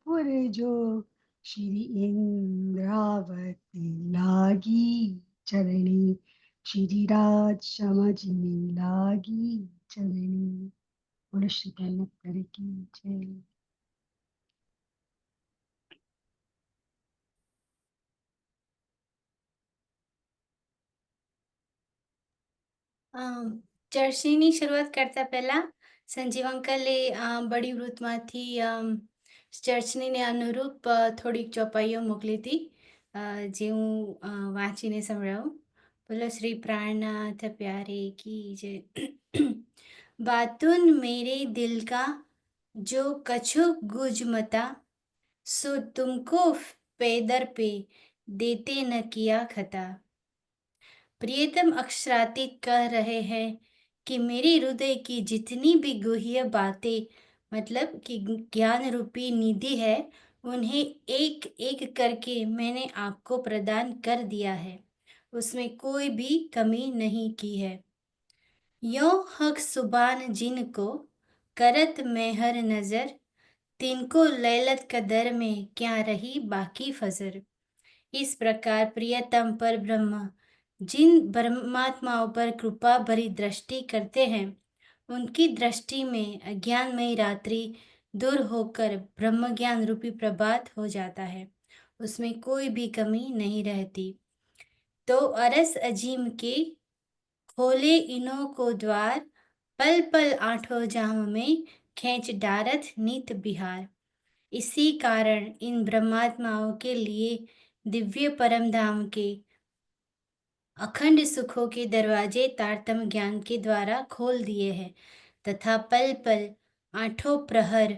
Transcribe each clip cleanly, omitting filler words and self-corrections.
जो श्री इंद्रावती लागी चरणी, श्री राज समझने लागी चरणी। बोलो श्री कन्हैया की जय। ચર્ચની શરૂઆત કરતા પહેલા સંજીવ અંકલે બડી વૃત્તમાંથી ચર્ચનીને અનુરૂપ થોડીક ચોપાઈઓ મોકલી હતી, જે હું વાંચીને સંભળાવું. બોલો શ્રી પ્રાણનાથ પ્યારે કી જય. बातुन मेरे दिल का जो कछु गुज मता, सो तुमको पेदर पे देते न किया खता. प्रियतम अक्षरातीत कह रहे हैं कि मेरे हृदय की जितनी भी गुह्य बातें, मतलब कि ज्ञान रूपी निधि है, उन्हें एक एक करके मैंने आपको प्रदान कर दिया है, उसमें कोई भी कमी नहीं की है. यो हक सुबान जिनको करत मेहर नजर, तिनको लैलत कदर में क्या रही बाकी फजर. इस प्रकार प्रियतम पर ब्रह्म जिन परमात्माओं पर कृपा भरी दृष्टि करते हैं, उनकी दृष्टि में अज्ञानमयी रात्रि दूर होकर ब्रह्म ज्ञान रूपी प्रभात हो जाता है, उसमें कोई भी कमी नहीं रहती. तो अरस अजीम के खोले इन्हों को द्वार, पल पल आठों जाम में खींच डारत नित बिहार. इसी कारण इन ब्रह्मात्माओं के लिए दिव्य परम धाम के अखंड सुखों के दरवाजे तारतम ज्ञान के द्वारा खोल दिए हैं, तथा पल पल आठों प्रहर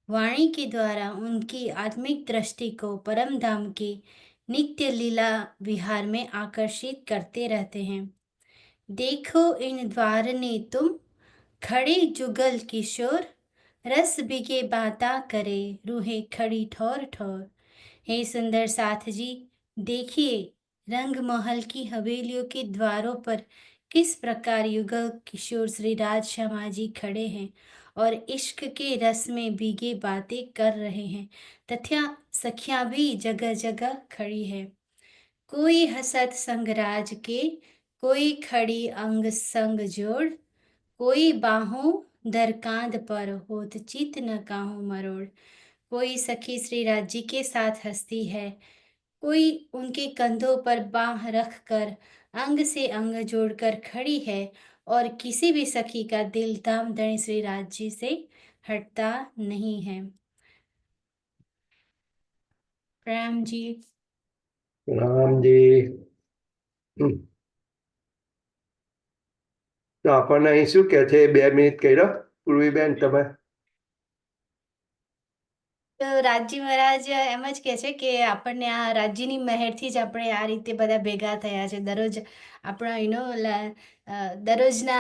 वाणी के द्वारा उनकी आत्मिक दृष्टि को परम धाम के नित्य लीला विहार में आकर्षित करते रहते हैं. देखो इन द्वार ने तुम खड़े जुगल किशोर, रस बिगे बाता करे रूहे खड़ी ठोर ठोर. हे सुंदर साथ जी, देखिए रंग महल की हवेलियों के द्वारों पर किस प्रकार युगल किशोर श्री राज शर्मा जी खड़े हैं और इश्क के रस में भीगे बातें कर रहे हैं, तथा सखियां भी जगह जगह खड़ी है. कोई हसत संग राज के, कोई खड़ी अंग संग जोड़, कोई बाहों दर कांध पर होत चित न काहू मरोड़. कोई सखी श्री राज जी के साथ हंसती है, कोई उनके कंधों पर बाह रख कर अंग से अंग जोड़कर खड़ी है, और किसी भी सखी का दिल धामधनी श्री राज जी से हटता नहीं है. प्रणाम जी. રામજી. તો આપણને અહીં શું કે છે? 2 મિનિટ કર્યો પૂર્વીબેન તમે? તો રાજજી મહારાજ એમ જ કહે છે કે આપણને આ રાજ્યની મહેરથી જ આપણે આ રીતે બધા ભેગા થયા છે. દરરોજ આપણા દરરોજના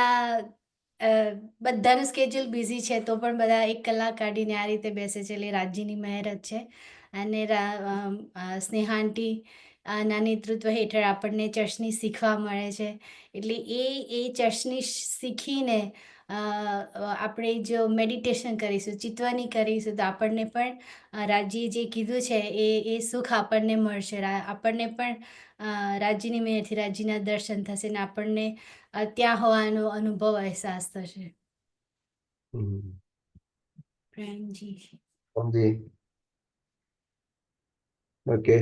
બધાનું સ્કેડ્યુલ બિઝી છે, તો પણ બધા 1 કલાક કાઢીને આ રીતે બેસે છે, એટલે રાજ્યની મહેર જ છે. અને સ્નેહાંટી ના નેતૃત્વ હેઠળ આપણને ચર્ચની શીખવા મળે છે, એટલે એ ચર્ચની શીખીને આપણે જો મેડિટેશન કરીશું, ચિત્વાની કરીશું, તો આપણને પણ રાજ્યએ જે કીધું છે એ સુખ આપણને મળશે. આપણને પણ રાજ્યની મહેરથી રાજ્યના દર્શન થશે ને આપણને ત્યાં હોવાનો અનુભવ અહેસાસ થશે. પ્રેમજી. સમજી. Okay.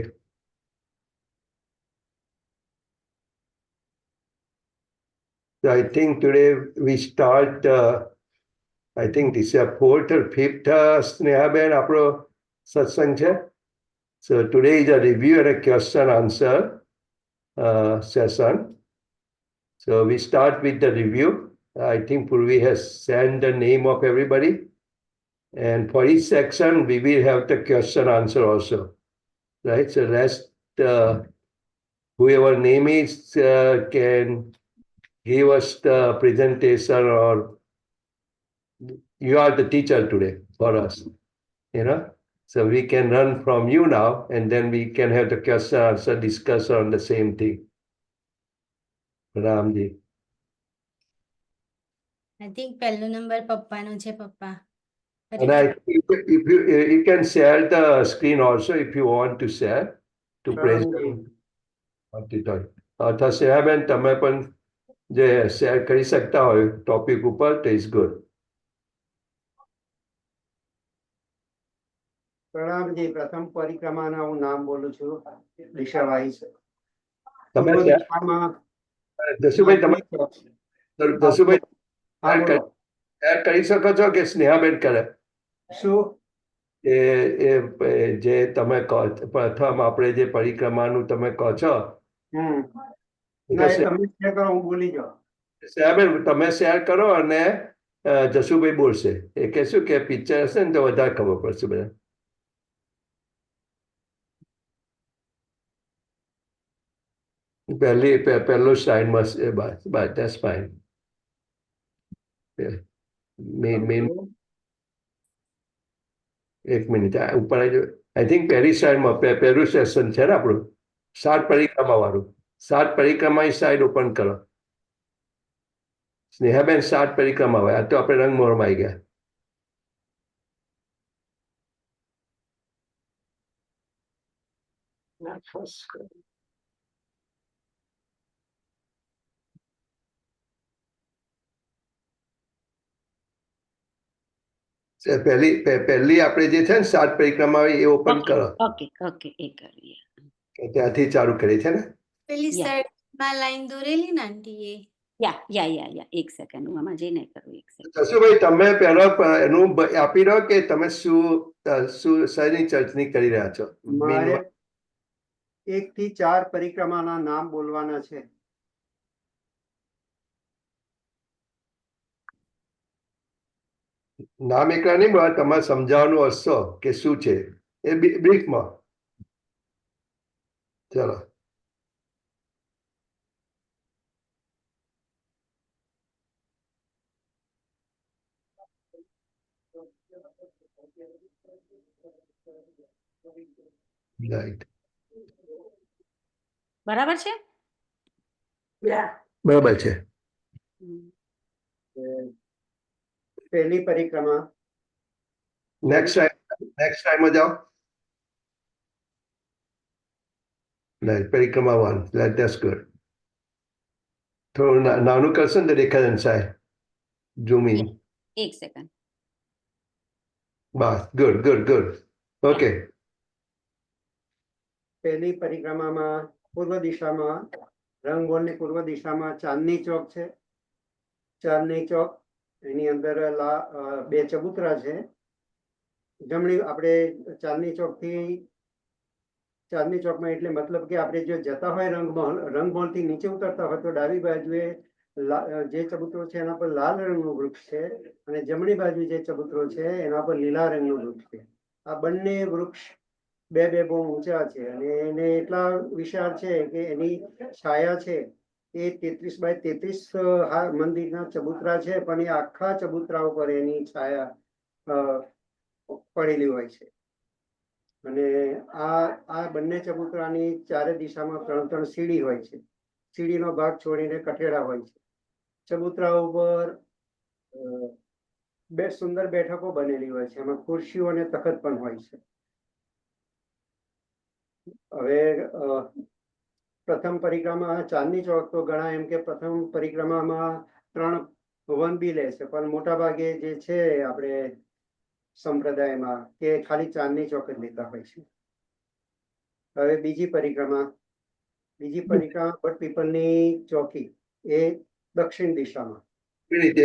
So I think today we start, I think this is a 4th or 5th Snehaben આપણો સત્સંગ છે. So today is a review and a question answer session. So we start with the review. I think Purvi has sent the name of everybody. And for each section, we will have the question answer also. Right? So rest, whoever name is can give us the presentation, or you are the teacher today for us, so we can run from you now, and then we can have the question answer discussion on the same thing. Ramji. I think પહેલો number પપ્પાનો છે. પપ્પા. And if you can share the screen also if you want to share to present what it is. અથવા સ્નેહાબેન તમે પણ જે share કરી શકતા હોય ટોપિક ઉપર તો ઇઝ ગુડ. પ્રણામજી. પ્રથમ પરિક્રમાના હું નામ બોલું છું, દિશાવાહી છે. તમે પૂર્વ શેર- દિશામાં જસુભાઈ તમે જસુભાઈ હા, બોલો. શેર કરી શકો છો કે સ્નેહાબેન કરે? શું જે તમે કહો પ્રથમ આપણે જે પરિક્રમાનું તમે કહો છો ના, એ તમે શેર કરો, હું બોલી જાઉં. સ્નેહાબેન તમે શેર કરો અને જસુભાઈ બોલશે. એ કહેશું કે પિક્ચર હશે ને તો વધારે ખબર પડશે બધા. પહેલું સ્લાઇડમાં બસ ધેટ્સ ફાઇન. એક મિનિટ ઉપર આઈ થિંક પહેલી સ્લાઇડમાં પહેલું સેશન છે ને આપણું 7 પરિક્રમા વાળું. 7 પરિક્રમાની સાઈડ ઓપન કરો. સ્નેહાબેન 7 પરિક્રમા હોય. આ તો આપણે રંગમોહરમાં આવી ગયા. પહેલી આપણે જે છે ને 7 પરિક્રમા હોય એ ઓપન કરો. ઓકે ઓકે એ કરીએ. ત્યાંથી ચાલુ કરી છે ને. પેલી Yeah. સાઈડમાં લાઈન દોરેલી ને આંટી એ. યા એક સેકન્ડ હું આમાં જઈને કરું. એક સેકન્ડ. જસુભાઈ તમે પહેલો એનું આપી દો કે તમે શું શેની ચર્ચની કરી રહ્યા છો. મારે 1 થી 4 પરિક્રમાના નામ બોલવાના છે. નામ એકલા નહીં બોલા, તમારે સમજાવવાનું હશો કે શું છે એ બ્રીફમાં. ચલો. રાઈટ. બરાબર છે. બરાબર છે. પહેલી પરિક્રમા નેક્સ્ટ ટાઈમ જાઓ. રાઈટ. પરિક્રમા 1 ધેટ્સ ગુડ. થોડું નાનું કરશે ને તો દેખાય સાહેબ. Zoom in. એક સેકન્ડ. બસ ગુડ. ઓકે. પહેલી પરિક્રમામાં પૂર્વ દિશામાં રંગબોલની પૂર્વ દિશામાં ચાંદની ચોક છે. ચાંદની ચોક એની અંદર 2 ચબૂતરા છે. જમણી આપણે ચાંદની ચોકમાં એટલે મતલબ કે આપણે જો જતા હોય રંગમહોલથી નીચે ઉતરતા હોય તો ડાબી બાજુએ જે ચબૂતરો છે એના પર લાલ રંગનું વૃક્ષ છે અને જમણી બાજુ જે ચબૂતરો છે એના પર લીલા રંગનું વૃક્ષ છે. આ બંને વૃક્ષ બે બહુ ઊંચા છે અને એને એટલા વિશાળ છે કે એની છાયા છે એ 33 બાય 33 મંદિરના ચબૂતરા છે, પણ એ આખા ચબૂતરા ઉપર એની છાયા પડેલી હોય છે. અને આ બંને ચબૂતરાની ચારે દિશામાં 3 સીડી હોય છે. સીડીનો ભાગ છોડીને કઠેડા હોય છે. ચબૂતરા ઉપર 2 સુંદર બેઠકો બનેલી હોય છે. એમાં ખુરશીઓ અને તખત પણ હોય છે. હવે પ્રથમ પરિક્રમા ચાંદની ચોક તો ઘણા એમ કે પ્રથમ પરિક્રમામાં 3 વન બી લે છે, પણ મોટા ભાગે જે છે આપણે સંપ્રદાયમાં કે ખાલી ચાંદની ચોક જ લેતા હોય છે. હવે બીજી પરિક્રમા બટ પીપલની ચોકી એ દક્ષિણ દિશામાં.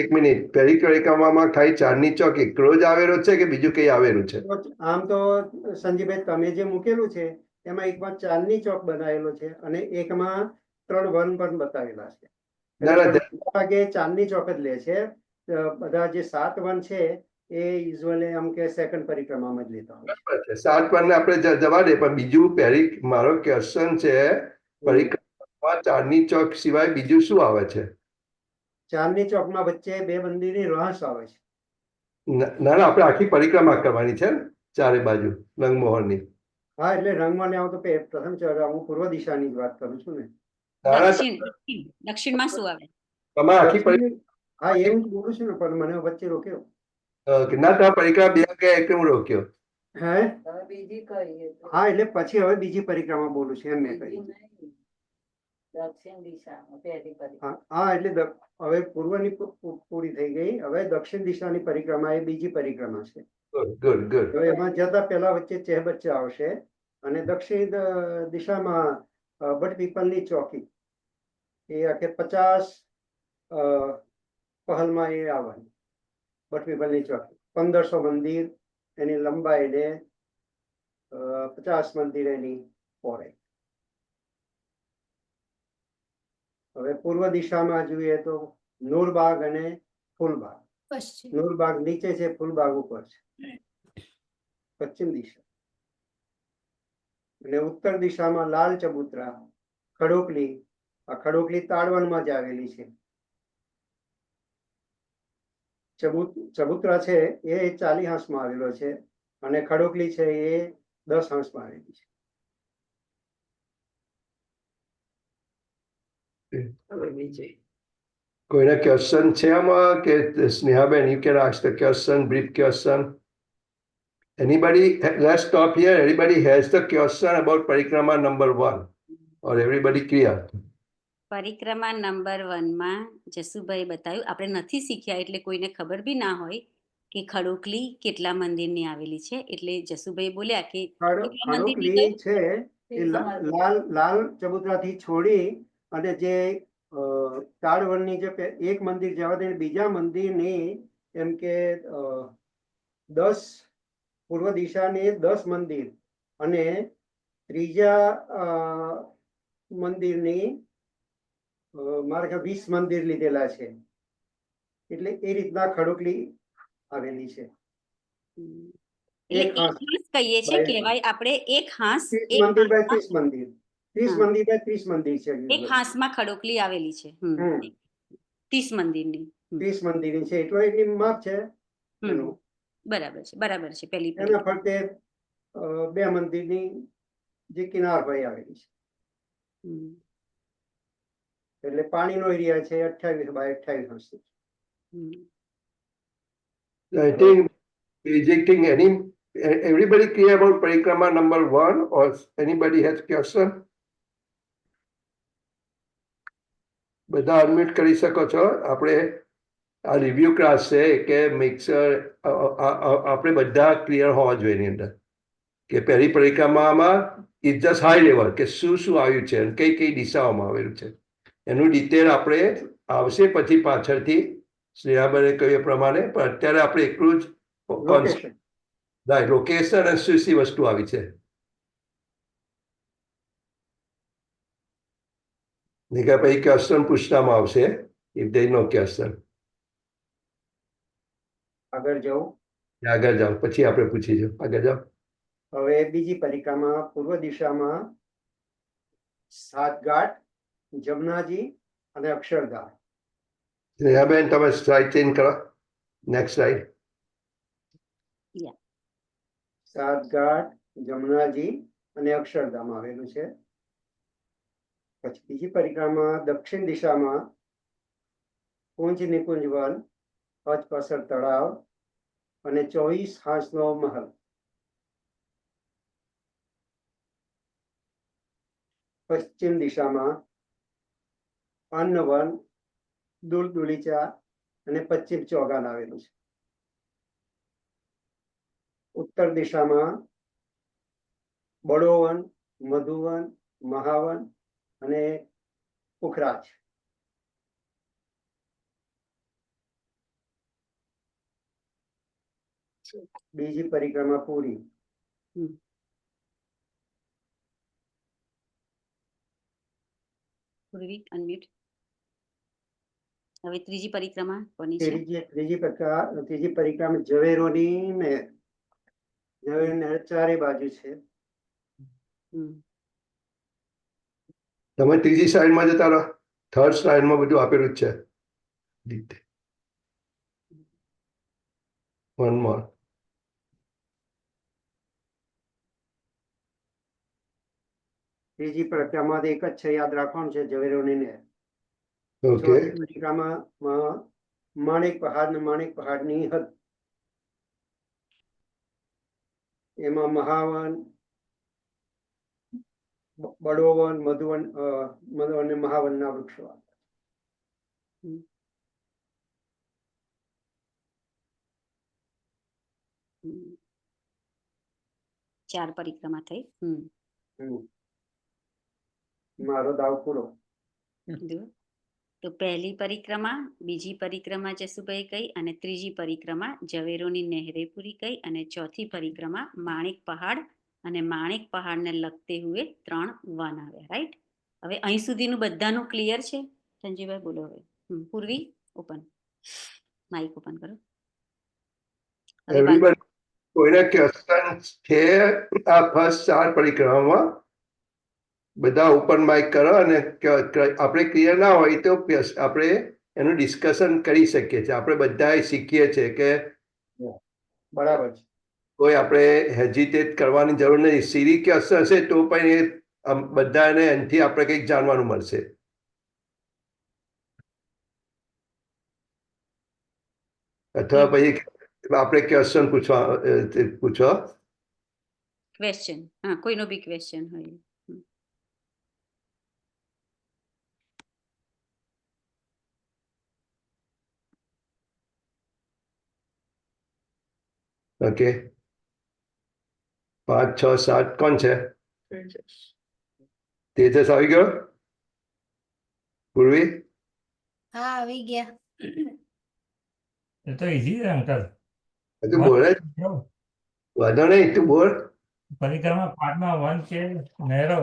એક મિનિટ. પહેલી પરિક્રમામાં ખાલી ચાંદની ચોક એકલો જ આવેલો છે કે બીજું કઈ આવેલું છે? આમ તો સંજીભાઈ તમે જે મૂકેલું છે એમાં એકમાં ચાંદની ચોક બનાવેલો છે અને એકમાં 3 વન પણ બતાવેલા છે. ભાગે ચાંદની ચોક જ લે છે. બધા જે 7 વન છે એ યુઝ્યુઅલી આમ કે સેકન્ડ પરિક્રમામાં જ લેતા હોય છે. 7 વન આપણે જવા દે, પણ બીજું મારો ક્વેશ્ચન છે પરિક્રમામાં ચાંદની ચોક સિવાય બીજું શું આવે છે? ચાંદની ચોકમાં વચ્ચે 2 મંદિરની રહસ આવે છે. ના આપણે આખી પરિક્રમા કરવાની છે ને ચારે બાજુ રંગમોહનની. હા, એટલે રંગમાં આવું તો પ્રથમ હું પૂર્વ દિશાની જ વાત કરું છું ને. દક્ષિણમાં શું આવે? તમારે આખી હા, એવું જ બોલું છું ને, પણ મને વચ્ચે રોક્યો. ના તો પરિક્રમા બે કે કેમ રોક્યો? હે હા, એટલે પછી હવે બીજી પરિક્રમા બોલું છું એમ મેં કહ્યું. હા, એટલે હવે પૂર્વની પૂરી થઈ ગઈ, હવે દક્ષિણ દિશાની પરિક્રમા એ બીજી પરિક્રમા છે. Good good. હવે એમાં જતા પહેલા વચ્ચે ચેહબચ્ચા આવશે અને દક્ષિણ દિશામાં ભટ્ટ પીપલની ચોકી એ આખે 50 પહલમાં એ આવવાની ભટ્ટ પીપલની ચોકી. 1500 મંદિર એની લંબાઈ ને 50 મંદિર એની પહોળાઈ. હવે પૂર્વ દિશામાં જોઈએ તો નૂરબાગ અને ફૂલબાગ. પશ્ચિમ. નૂરબાગ નીચે છે, ફૂલબાગ ઉપર છે, પશ્ચિમ દિશા. અને ઉત્તર દિશામાં લાલ ચબુતરા, ખડોકલી. આ ખડોકલી તાળવણમાં જ આવેલી છે. ચબુતરા છે એ 40 હાંસમાં આવેલો છે અને ખડોકલી છે એ 10 હાંસમાં આવેલી છે. કોઈના ક્વેશ્ચન છે આમાં કે સ્નેહાબેન, you can ask the question, brief question. Anybody, let's stop here. Anybody has the question about parikrama number 1 or everybody clear? પરિક્રમા નંબર 1 માં જસુભાઈ બતાવ્યું, આપણે નથી શીખ્યા એટલે કોઈને ખબર બી ના હોય કે ખડોકલી કેટલા મંદિરની આવેલી છે. એટલે જસુભાઈ બોલ્યા કે કેટલા મંદિરની ખડોકલી કહ્યું? છે એ લાલ ચબુતરાથી છોડી અને જે તાળવણની જે એક મંદિર જવા દે બીજા મંદિરની એમ કે 10 પૂર્વ દિશાની 10 મંદિર અને ત્રીજા મંદિરની મારે ખ્યાલ 20 મંદિર લીધેલા છે. એટલે એ રીતના ખડોકલી આવેલી છે. એટલે એક હાંસ કહીએ છીએ, કહેવાય આપણે એક હાંસ, 30 મંદિર બાય 30 મંદિર, 30 મંદિર બાય 30 મંદિર છે. એક હાંસમાં ખડોકલી આવેલી છે. 30 મંદિરની. 30 મંદિરની છે એટલો એની માપ છે એનું. બરાબર છે, બરાબર છે. પહેલી એના ફરતે 2 મંદિરની જે કિનાર પર આવેલી છે. એટલે પાણીનો એરિયા છે 28 બાય 28 હશે. I think rejecting everybody clear about parikrama number 1 or anybody has question? બધા અનમ્યુટ કરી શકો છો. આપણે આ રિવ્યુ ક્લાસ છે કે મિક્સર આપણે બધા ક્લિયર હોવા જોઈએ એની અંદર કે પહેલી પરિક્રમામાં ઇટ જસ્ટ હાઈ લેવલ કે શું શું આવ્યું છે અને કઈ કઈ દિશાઓમાં આવેલું છે એનું ડિટેલ આપણે આવશે પછી પાછળથી શ્રેયાબેને કહ્યું એ પ્રમાણે. પણ અત્યારે આપણે એટલું જ લોકેશન અને શું શી વસ્તુ આવી છે. નહીં કે પછી ક્વેશ્ચન પૂછવામાં આવશે. If there is no question. આગળ જાઉં? આગળ જાઓ પછી આપણે પૂછીશું. આગળ જાઓ. હવે બીજી પરિક્રમા પૂર્વ દિશામાં સાતઘાટ, જમનાજી અને અક્ષરધામ. સ્નેહાબેન તમે સ્લાઇડ ચેન્જ કરો. Next slide. સાતઘાટ, જમનાજી અને અક્ષરધામ આવેલું છે. પછી બીજી પરિક્રમા દક્ષિણ દિશામાં કુંજ નિકુંજ વન, હચપસર તળાવ અને 24 હાંસનો મહલ. પશ્ચિમ દિશામાં અન્નવન, દુલદુલીચા અને પશ્ચિમ ચોગાન આવેલું છે. ઉત્તર દિશામાં બડોવન, મધુવન, મહાવન અને પુખરાજ. બીજી પરિક્રમા પૂરી. અનમ્યુટ. હવે ત્રીજી પરિક્રમા કોની છે? ત્રીજી પરિક્રમા ઝવેરોની નહેર. ઝવેરોની નહેર ચારે બાજુ છે. તમે ત્રીજી સાઈડમાં જતા રહો. થર્ડ સાઈડમાં બધું આપેલું જ છે. One more. ત્રીજી પરિક્રમા એક જ છે, યાદ રાખવાનું છે, ઝવેરોની નહેર. ઓકે. પરિક્રમામાં માણેક પહાડ ને માણેક પહાડની હદ. એમાં મહાવન, બડોવન, મધુવન અને મહાવનના વૃક્ષો આવે. ચાર પરિક્રમા થઈ. મારો દાવ પૂરો. તો પહેલી પરિક્રમા, બીજી પરિક્રમા જસુભાઈ કહી અને ત્રીજી પરિક્રમા ઝવેરોની નહેરે પૂરી કહી અને ચોથી પરિક્રમા માણેક પહાડ અને માણેક પહાડને લગતે હુએ 3 વન આવ્યા. રાઈટ. હવે અહીં સુધીનું બધાનું ક્લિયર છે? સંજીવભાઈ બોલો હવે. પૂર્વી ઓપન, માઇક ઓપન કરો. Everybody, કોઈને ક્વેશ્ચન છે આ ફર્સ્ટ 4 પરિક્રમામાં? બધા ઓપન માઇક કરો અને આપણે ક્લિયર ના હોય તો આપણે એનું ડિસ્કશન કરી શકીએ છીએ. આપણે બધા શીખીએ છીએ કે બરાબર છે. કોઈ આપણે હેજિટેટ કરવાની જરૂર નથી. સીરી ક્વેશ્ચન હશે તો પણ એ બધાને એનાથી આપણે કંઈક જાણવાનું મળશે. અથવા પછી આપણે ક્વેશ્ચન પૂછો. ક્વેશ્ચન, હા, કોઈનો બી ક્વેશ્ચન હોય. ઓકે, 5, 6, 7 કોણ છે? તેજસ આવી ગયો? પૂર્વી? હા, આવી ગયા. એ તો ઈઝી છે અંકલ. તું બોલે? વાંધો નહીં, તું બોલ. પરિક્રમા પાઠમાં 1 છે નહેરો,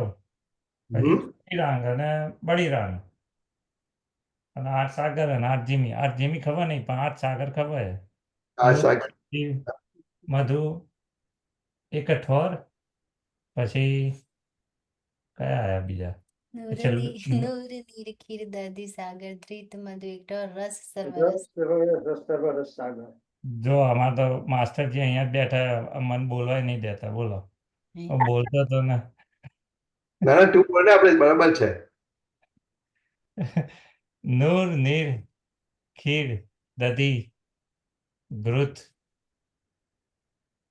પછી છોટી રાંગ અને બડી રાંગ અને 8 સાગર અને 8 જીમી. 8 જીમી ખબર નહીં પણ 8 સાગર ખબર છે. આ સાગર મધુ, એક અઠોર, પછી કયા આયા બીજા? નૂર નીર ખીર દધી સાગર ધ્રિત મધુ એકઠોર રસ સર્વરસ. સર્વરસ સાગર. જો આમાં તો માસ્ટરજી અહીંયા જ બેઠા, મને બોલવાય નહીં દેતા. બોલો, હું બોલતો તો ને. ના ના, તું બોલે, આપણે બરાબર છે. નૂર નીર ખીર દધી ઘૃત,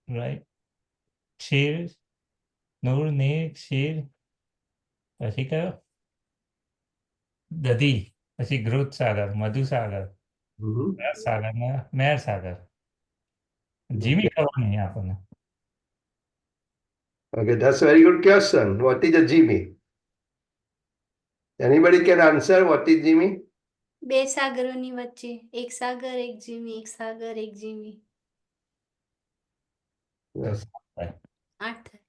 રાઈટ. ક્ષીર, નૂર નીર ક્ષીર, પછી કયો? દધી, પછી ઘૃત સાગર, મધુ સાગર, રસ સાગર ને મેર સાગર. જીમી ખબર નહીં આપણને. Okay, that's a very good question. What is a Jimmy? Anybody can answer what is Jimmy? 2 સાગરોની વચ્ચે એક સાગર, એક જીમી, એક સાગર, એક જીમી. Yes. 8.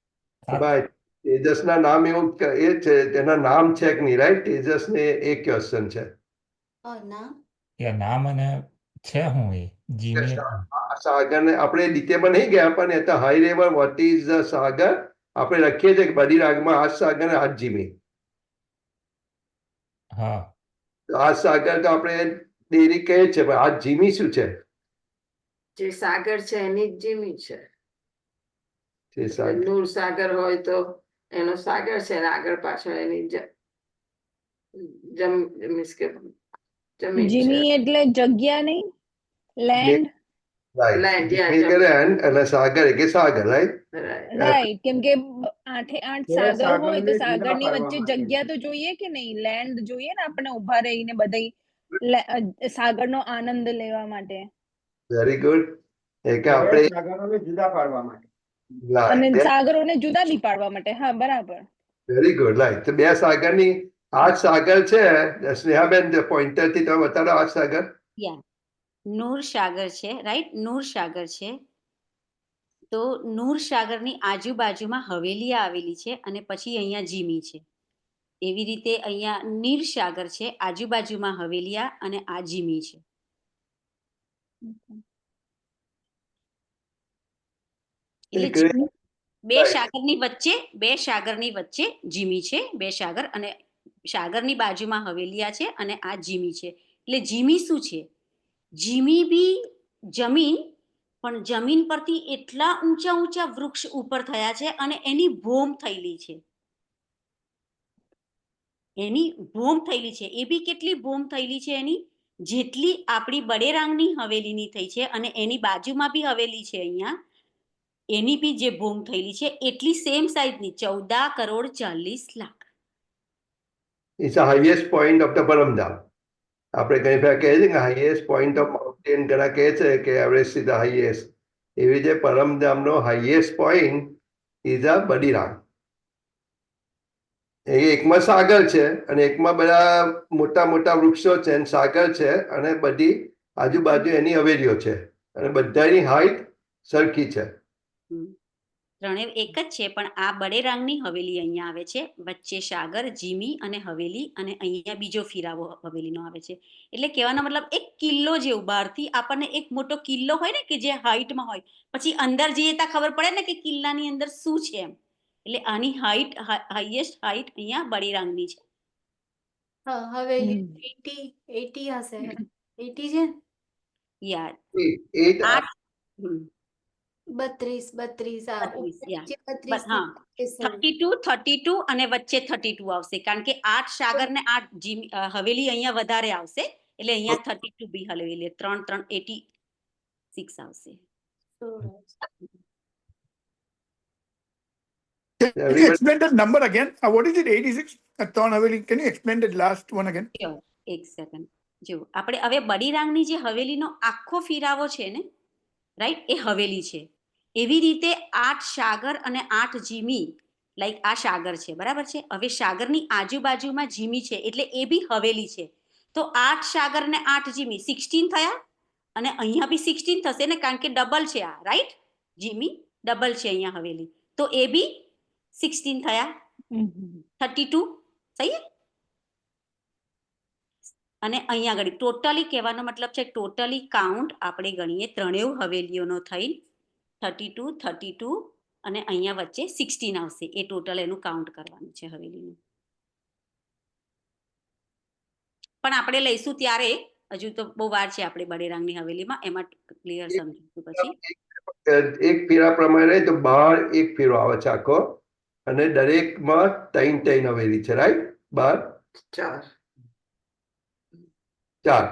ભાઈ, તેજસના નામ એવું એ છે, તેના નામ છે કે નહીં? રાઈટ, તેજસ ને એક ક્વેશ્ચન છે. ના, કે નામ અને છે હું એ જીમી સાગર ને આપણે ડિટેલમાં નહીં ગયા, પણ એ તો high level what is the સાગર આપણે લખીએ છીએ કે બધી રાગમાં 8 સાગર ને 8 જીમી. હા, તો 8 સાગર તો આપણે ડેરી કહે છે, પણ 8 જીમી શું છે? જે સાગર છે એની જ જીમી છે. તે સાગર નૂર સાગર હોય તો એનો સાગર છે અને આગળ પાછળ એની મીન્સ કે જમીન છે. જીમી એટલે જગ્યા નહીં, લેન્ડ. Land, yeah, land અને સાગર કે સાગર, રાઈટ. રાઈટ, કેમ કે 8 સાગર હોય તો સાગરની સાગરને વચ્ચે જુદા જગ્યા તો જોઈએ કે નહીં, લેન્ડ જોઈએ ને આપણને ઉભા રહીને બધા સાગરનો આનંદ લેવા માટે. Very good. એ કે આપણે સાગરોને જુદા પાડવા માટે. અને સાગરોને જુદા બી પાડવા માટે. હા, બરાબર. Very good, right. તો 2 સાગરની 8 સાગર છે. સ્નેહાબેન પોઈન્ટર થી તમે બતાડો 8 સાગર. નૂર સાગર છે, રાઈટ. નૂર સાગર છે. તો નૂર સાગરની આજુબાજુમાં હવેલી આવેલી છે અને પછી અહીંયા જીમી છે. એવી રીતે અહીંયા નીર સાગર છે, આજુબાજુમાં હવેલિયા અને આ જીમી છે. એટલે બે સાગરની વચ્ચે જીમી છે. 2 સાગર અને સાગરની બાજુમાં હવેલિયા છે અને આ જીમી છે. એટલે જીમી શું છે? જીમી બી જમીન, પણ જમીન પરથી એટલા ઊંચા ઊંચા વૃક્ષ ઉપર થયા છે અને એની ભોમ થયેલી છે. એ બી કેટલી ભોમ થયેલી છે એની? જેટલી આપણી બડેરાંગની હવેલીની થઈ છે અને એની બાજુમાં બી હવેલી છે અહીંયા, એની બી જે ભૂંગ થયેલી છે એટલી same સાઇઝની 14,40,00,000. It's the highest point of the Paramdam. આપણે કઈ ફેર કહે છે કે હાઈએસ્ટ પોઈન્ટ ઓફ માઉન્ટેન ઘણા કહે છે કે એવરેસ્ટ ઇઝ ધ હાઈએસ્ટ. એવી રીતે પરમધામનો હાઈએસ્ટ પોઈન્ટ ઇઝ અ બડીરામ. એ એકમાં સાગર છે અને એકમાં બધા મોટા મોટા વૃક્ષો છે અને સાગર છે અને બધી આજુબાજુ એની હવેલીઓ છે અને બધાની હાઈટ સરખી છે. ત્રણે એક જ છે પણ આ બડેરાંગની હવેલી અહીંયા આવે છે, વચ્ચે સાગર, જીમી અને હવેલી, અને અહીંયા બીજો ફિરાવો હવેલીનો આવે છે. એટલે કહેવાનો મતલબ એક કિલ્લો જેવું, બહારથી આપણને એક મોટો કિલ્લો હોય ને કે જે હાઈટમાં હોય, પછી અંદર જઈએ ત્યાં ખબર પડે ને કે કિલ્લાની અંદર શું છે એમ. એટલે આની હાઈટ હાઈએસ્ટ હાઈટ અહીંયા બડેરાંગની છે. હા, હવેલી 80 હશે. 80 છે ને? યાર Eight, 32 આ 32, yeah. 32 હા, 32 અને વચ્ચે 32 આવશે, કારણ કે 8 સાગર ને 8 હવેલી અહીંયા વધારે આવશે, એટલે અહીંયા 32 બી હવેલી, 3 3 86 આવશે. Can you explain that number again? What is it? 86? Thorn Haveli. Can you explain that last one again? એક સેકન્ડ. જો આપણે હવે બડીરાંગની જે હવેલીનો આખો ફિરાવો છે ને, રાઈટ, એ હવેલી છે. એવી રીતે 8 સાગર અને 8 જીમી, લાઈક આ સાગર છે, બરાબર છે. હવે સાગરની આજુબાજુમાં જીમી છે એટલે એ બી હવેલી છે. તો 8 સાગર ને 8 જીમી 16 થયા, અને અહીંયા બી 16 થશે ને, કારણ કે ડબલ છે આ, રાઈટ. જીમી ડબલ છે અહીંયા હવેલી, તો એ બી 16 થયા, 32 સહી. અને અહીંયા આગળ ટોટલી કહેવાનો મતલબ છે ટોટલી કાઉન્ટ આપણે ગણીએ ત્રણેય હવેલીઓનો થઈ 32 32 અને અહીંયા વચ્ચે 16 આવશે. એ ટોટલ એનું કાઉન્ટ કરવાનું છે હવેલીનું. પણ આપણે લઈશું ત્યારે, હજુ તો બહુ વાર છે આપણે બડેરાંગની હવેલીમાં, એમાં ક્લિયર સમજીશું પછી. એક ફેરા પ્રમાણે તો 12 એક ફેરો આવે છે આખો, અને દરેકમાં 3 હવેલી છે, રાઈટ. 12 4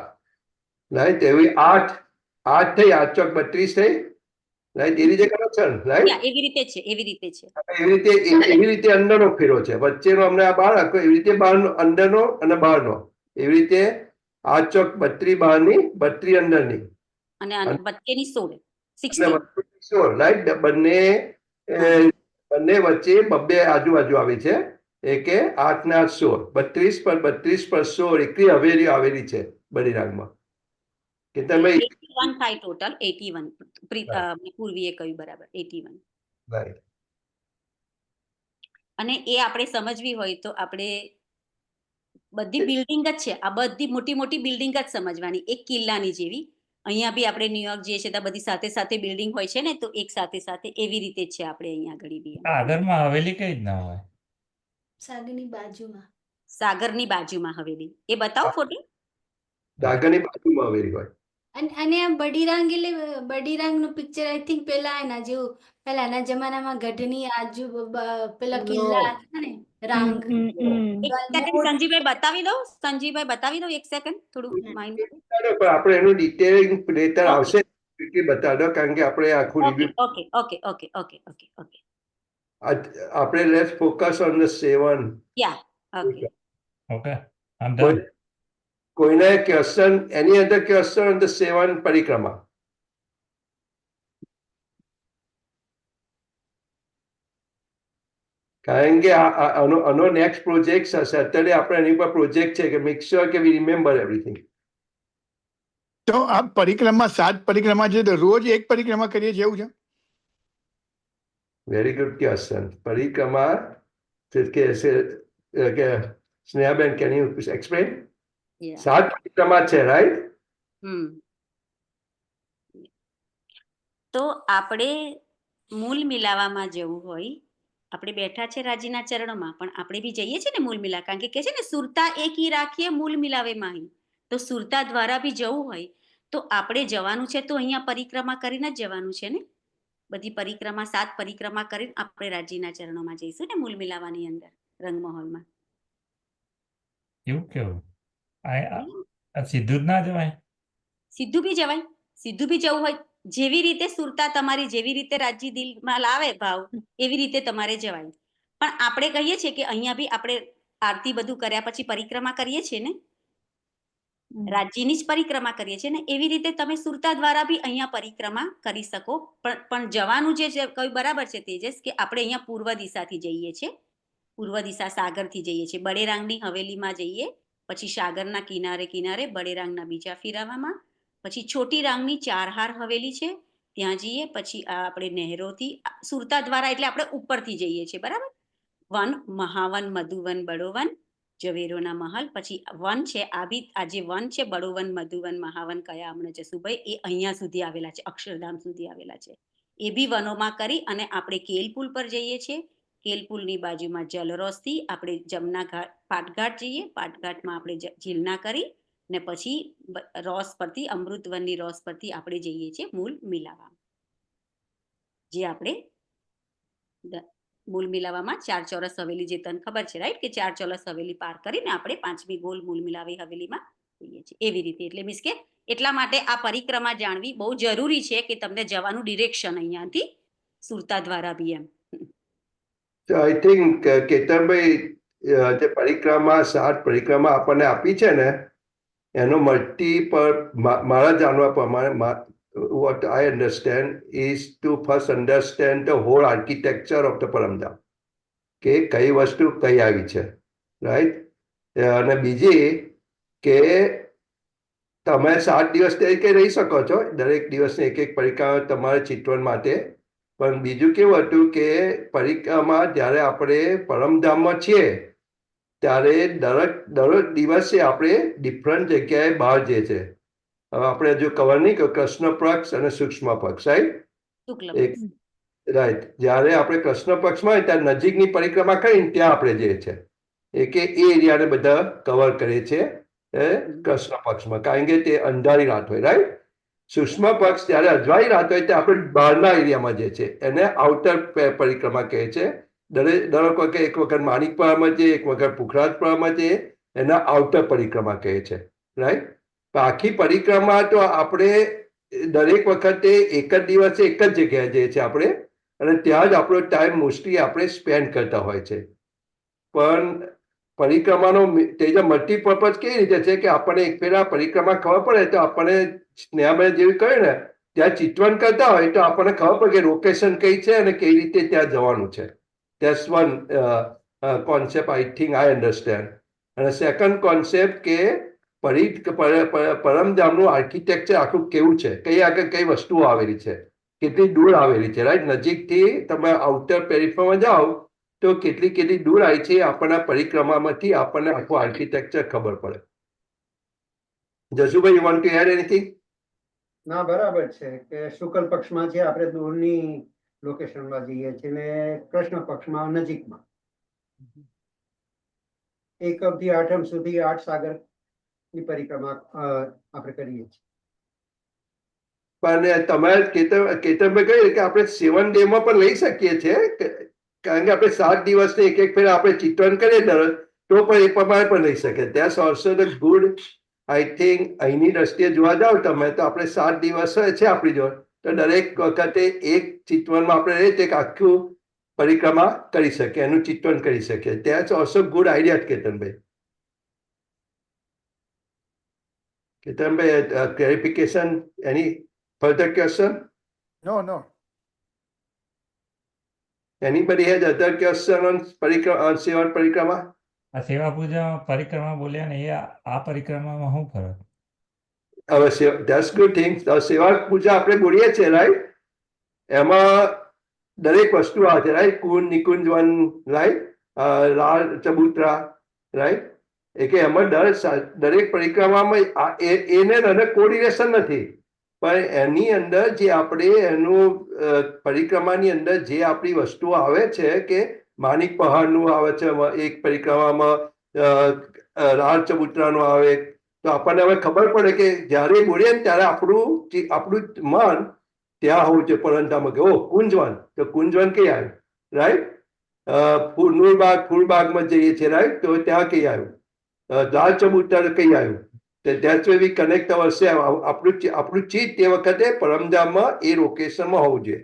રાઈટ. એવી 8 થઈ, 8 ચોક 32 થઈ, રાઈટ. એ રીતે કરો છો ને, રાઈટ. એવી રીતે છે, એવી રીતે છે. એવી રીતે અંદરનો ફેરો છે, વચ્ચેનો અમને આ 12 આખો, એવી રીતે બહારનો, અંદરનો અને બહારનો, એવી રીતે 8 ચોક 32 બહારની, 32 અંદરની, અને વચ્ચેની 16 રાઈટ. બંને વચ્ચે બબ્બે આજુબાજુ આવી છે. કે 8 ને 8 16, 32 પર 16 એકલી હવેલીઓ આવેલી છે બડીરાંગમાં. કે તમે 81 થાય ટોટલ. 81 પૂર્વીએ કહ્યું, બરાબર, 81. રાઈટ. અને એ આપણે સમજવી હોય તો આપણે બધી બિલ્ડિંગ જ છે, આ બધી મોટી મોટી બિલ્ડિંગ જ સમજવાની, એક કિલ્લાની જેવી. અહીંયા બી આપણે ન્યુયોર્ક જઈએ છીએ તો બધી સાથે સાથે બિલ્ડિંગ હોય છે ને, તો એક સાથે સાથે એવી રીતે જ છે આપણે અહીંયા આગળ બી. સાગરમાં હવેલી કઈ જ ના હોય. સાગરની બાજુમાં, સાગરની બાજુમાં હવેલી. એ બતાવો ફોટો. સાગરની બાજુમાં હવેલી હોય. અને આ બડીરાંગ એટલે બડીરાંગનું પિક્ચર આઈ થિંક પેલા એના જેવું, પહેલાના જમાનામાં ગઢની આજુ પેલા કિલ્લા હતા ને, રાંગ. સંજીવભાઈ બતાવી દો, એક સેકન્ડ, થોડું માઇન્ડ. પણ આપણે એનું ડિટેલિંગ લેટર આવશે બતાવી દો, કારણ કે આપણે આખું રિવ્યુ. ઓકે. આપણે let's focus on the 7. Okay, I'm done. કોઈને question, any other question on the 7 પરિક્રમા? કારણ કે આનો નેક્સ્ટ પ્રોજેક્ટ સેટરડે આપણે એની પર પ્રોજેક્ટ છે કે મેક શ્યોર કે વી રિમેમ્બર એવરીથિંગ. તો આ પરિક્રમા 7 પરિક્રમા છે તો રોજ એક પરિક્રમા કરીએ છીએ એવું છે? Very good question. પરિક્રમા કે સ્નેહાબેન, કેન યુ એક્સપ્લેન? 7 પરિક્રમા છે, રાઈટ? તો આપણે મૂલ મિલાવામાં જવું હોય, આપણે બેઠા છે રાજીના ચરણોમાં, પણ આપણે બી જઈએ છીએ ને મૂલ મિલા, કારણ કે કહે છે ને સુરતા એકી રાખીએ મૂલ મિલાવે માહી. તો સુરતા દ્વારા બી જવું હોય તો આપણે જવાનું છે તો અહીંયા પરિક્રમા કરીને જ જવાનું છે ને. બધી પરિક્રમા 7 પરિક્રમા કરીને આપણે રાજીના ચરણોમાં જઈશું ને મૂલ મિલાવાની અંદર, રંગમહોલમાં. એવું કેવું? સીધું જ ના જવાય? સીધું બી જવાય, સીધું બી જવું હોય જેવી રીતે સુરતા તમારી જેવી રીતે રાજી દિલમાં લાવે ભાવ એવી રીતે તમારે જવાય. પણ આપણે કહીએ છીએ કે અહીંયા બી આપણે આરતી બધું કર્યા પછી પરિક્રમા કરીએ છીએ ને, રાજ્યની જ પરિક્રમા કરીએ છીએ ને, એવી રીતે તમે સુરતા દ્વારા બી અહીંયા પરિક્રમા કરી શકો. પણ જવાનું જે છે કઈ બરાબર છે તેજસ, કે આપણે અહીંયા પૂર્વ દિશાથી જઈએ છીએ, પૂર્વ દિશા સાગરથી જઈએ છીએ, બડેરાંગની હવેલીમાં જઈએ, પછી સાગરના કિનારે કિનારે બડેરાંગના બીજા ફેરાવામાં, પછી છોટી રાંગની ચારહાર હવેલી છે ત્યાં જઈએ, પછી આપણે નહેરોથી સુરતા દ્વારા એટલે આપણે ઉપરથી જઈએ છીએ, બરાબર. વન, મહાવન, મધુવન, બડોવન, ઝવેરોના મહલ, પછી વન છે આ જે વન છે બડોવન, મધુવન, મહાવન કયા હમણાં જસુભાઈ, એ અહીંયા સુધી આવેલા છે, અક્ષરધામ સુધી આવેલા છે. એ બી વનોમાં કરી અને આપણે કેલપુલ પર જઈએ છીએ. કેલપુલની બાજુમાં જલરોસથી આપણે જમના ઘાટ પાટઘાટ જઈએ, પાટઘાટમાં આપણે ઝીલના કરી ને પછી રોસ પરથી અમૃતવનની રોસ પરથી આપણે જઈએ છીએ મૂલ મિલાવા, જે આપણે મૂલ મિલાવામાં 4 ચોરસ હવેલી, જે તને ખબર છે રાઈટ, કે 4 ચોરસ હવેલી પાર કરીને આપણે 5મી ગોલ મૂલ મિલાવી હવેલીમાં જઈએ છીએ એવી રીતે. એટલે મીન્સ કે એટલા માટે આ પરિક્રમા જાણવી બહુ જરૂરી છે કે તમને જવાનું ડિરેક્શન અહીંયાથી સુરતા દ્વારા બી એમ. આઈ થિંક કેતનભાઈ જે પરિક્રમા 7 પરિક્રમા આપણને આપી છે ને, એનો મલ્ટીપલ મારા જાણવા પ્રમાણે what I understand is to first understand the whole architecture of the પરમધામ, કે કઈ વસ્તુ કઈ આવી છે, રાઈટ. અને બીજી કે તમે 7 દિવસ તરીકે રહી શકો છો, દરેક દિવસની એક પરિક્રમા તમારે ચિતવન માટે. પણ બીજું કેવું હતું કે પરિક્રમા જ્યારે આપણે પરમધામમાં છીએ ત્યારે દરેક દિવસે આપણે ડિફરન્ટ જગ્યાએ બહાર જઈએ છીએ. હવે આપણે હજુ કવર નહીં કે કૃષ્ણ પક્ષ અને સૂક્ષ્મ પક્ષ, રાઈટ. જ્યારે આપણે કૃષ્ણ પક્ષમાં હોય ત્યારે નજીકની પરિક્રમા કરીને ત્યાં આપણે જઈએ છીએ, કે એ એરિયાને બધા કવર કરીએ છીએ કૃષ્ણ પક્ષમાં, કારણ કે તે અંધારી રાત હોય, રાઈટ. સૂક્ષ્મ પક્ષ ત્યારે અજવાળી રાત હોય તે આપણે બહારના એરિયામાં જઈએ છીએ, એને આઉટર પરિક્રમા કહે છે. દરેક વખતે એક વખત માણિકપરામાં જઈએ, એક વખત પુખરાજપરામાં જઈએ, એના આઉટર પરિક્રમા કહે છે, રાઈટ. આખી પરિક્રમા તો આપણે દરેક વખતે એક જ દિવસે એક જ જગ્યાએ જઈએ છીએ આપણે, અને ત્યાં જ આપણો ટાઈમ મોસ્ટલી આપણે સ્પેન્ડ કરતા હોય છે. પણ પરિક્રમાનો તેજો મલ્ટીપર્પઝ કેવી રીતે છે કે આપણને એક ફેરા પરિક્રમા ખબર પડે તો આપણને સ્નેહાબેન જેવી કહે ને ત્યાં ચિતવન કરતા હોય તો આપણને ખબર પડે કે લોકેશન કઈ છે અને કઈ રીતે ત્યાં જવાનું છે. That's one concept I think I understand. અને સેકન્ડ કોન્સેપ્ટ કે પરમધામનું આર્કિટેક્ચર આખું કેવું છે, કઈ આગળ કઈ વસ્તુઓ આવેલી છે, કેટલી દૂર આવેલી છે, રાઈટ. નજીકથી તમે આઉટર પેરિફેરમાં જાઓ તો કેટલી દૂર આવી છે, આપણના પરિક્રમામાંથી આપણને આખું આર્કિટેક્ચર ખબર પડે. Jasubhai, you want to add anything? ના, બરાબર છે કે શુક્લ પક્ષમાં છે આપણે દૂરની લોકેશનમાં જઈએ છીએ ને કૃષ્ણ પક્ષમાં નજીકમાં. 1 થી 8 સુધી 8 સાગર ની પરિક્રમા આપણે કરીએ છીએ. પણ તમે કેતનભાઈ કહ્યું કે આપણે 7 ડેમાં પણ લઈ શકીએ છીએ, કારણ કે આપણે 7 દિવસને એક ફેર આપણે ચિતવન કરીએ તો પણ એ પ્રમાણે પણ લઈ શકીએ. ત્યાં also the good, I think અહીંની દ્રષ્ટિએ જોવા જાઓ તમે તો આપણે 7 દિવસ છે આપણી જોડે, તો દરેક વખતે એક ચિતવનમાં આપણે રહીએ તો એક આખું પરિક્રમા કરી શકીએ, એનું ચિતવન કરી શકીએ. ત્યાં also good idea Ketanbhai. Ketanbhai, clarification, any further question? No. Anybody has other question on સેવા પરિક્રમા? આ સેવા પૂજા પરિક્રમા બોલ્યા ને, એ આ પરિક્રમામાં શું ફરક? હવે that's good thing. સેવા પૂજા આપણે બોલીએ છીએ, રાઈટ. એમાં દરેક વસ્તુ આવે છે, રાઈટ. કુંજ, નિકુંજ વન, રાઈટ. લાલ ચબૂતરા, રાઈટ. એ કે એમાં દરેક પરિક્રમામાં એને કોર્ડિનેશન નથી, પણ એની અંદર જે આપણે એનું પરિક્રમાની અંદર જે આપણી વસ્તુઓ આવે છે કે માણિક પહાડનું આવે છે એક પરિક્રમામાં, લાલ ચબૂતરાનું આવે, તો આપણને હવે ખબર પડે કે જ્યારે બોલીએ ને ત્યારે આપણું મન ત્યાં હોવું છે પરમધામમાં કે ઓ કુંજવન, તો કુંજવન કઈ આવ્યું, રાઈટ. નૂરબાગ, ફૂલબાગમાં જઈએ છીએ, રાઈટ, તો ત્યાં કઈ આવ્યું. લાલ ચબૂતરા કઈ આવ્યું, That's why we connect ourselves. આપણું ચિત્ત તે વખતે પરમધામમાં એ લોકેશનમાં હોવું જોઈએ.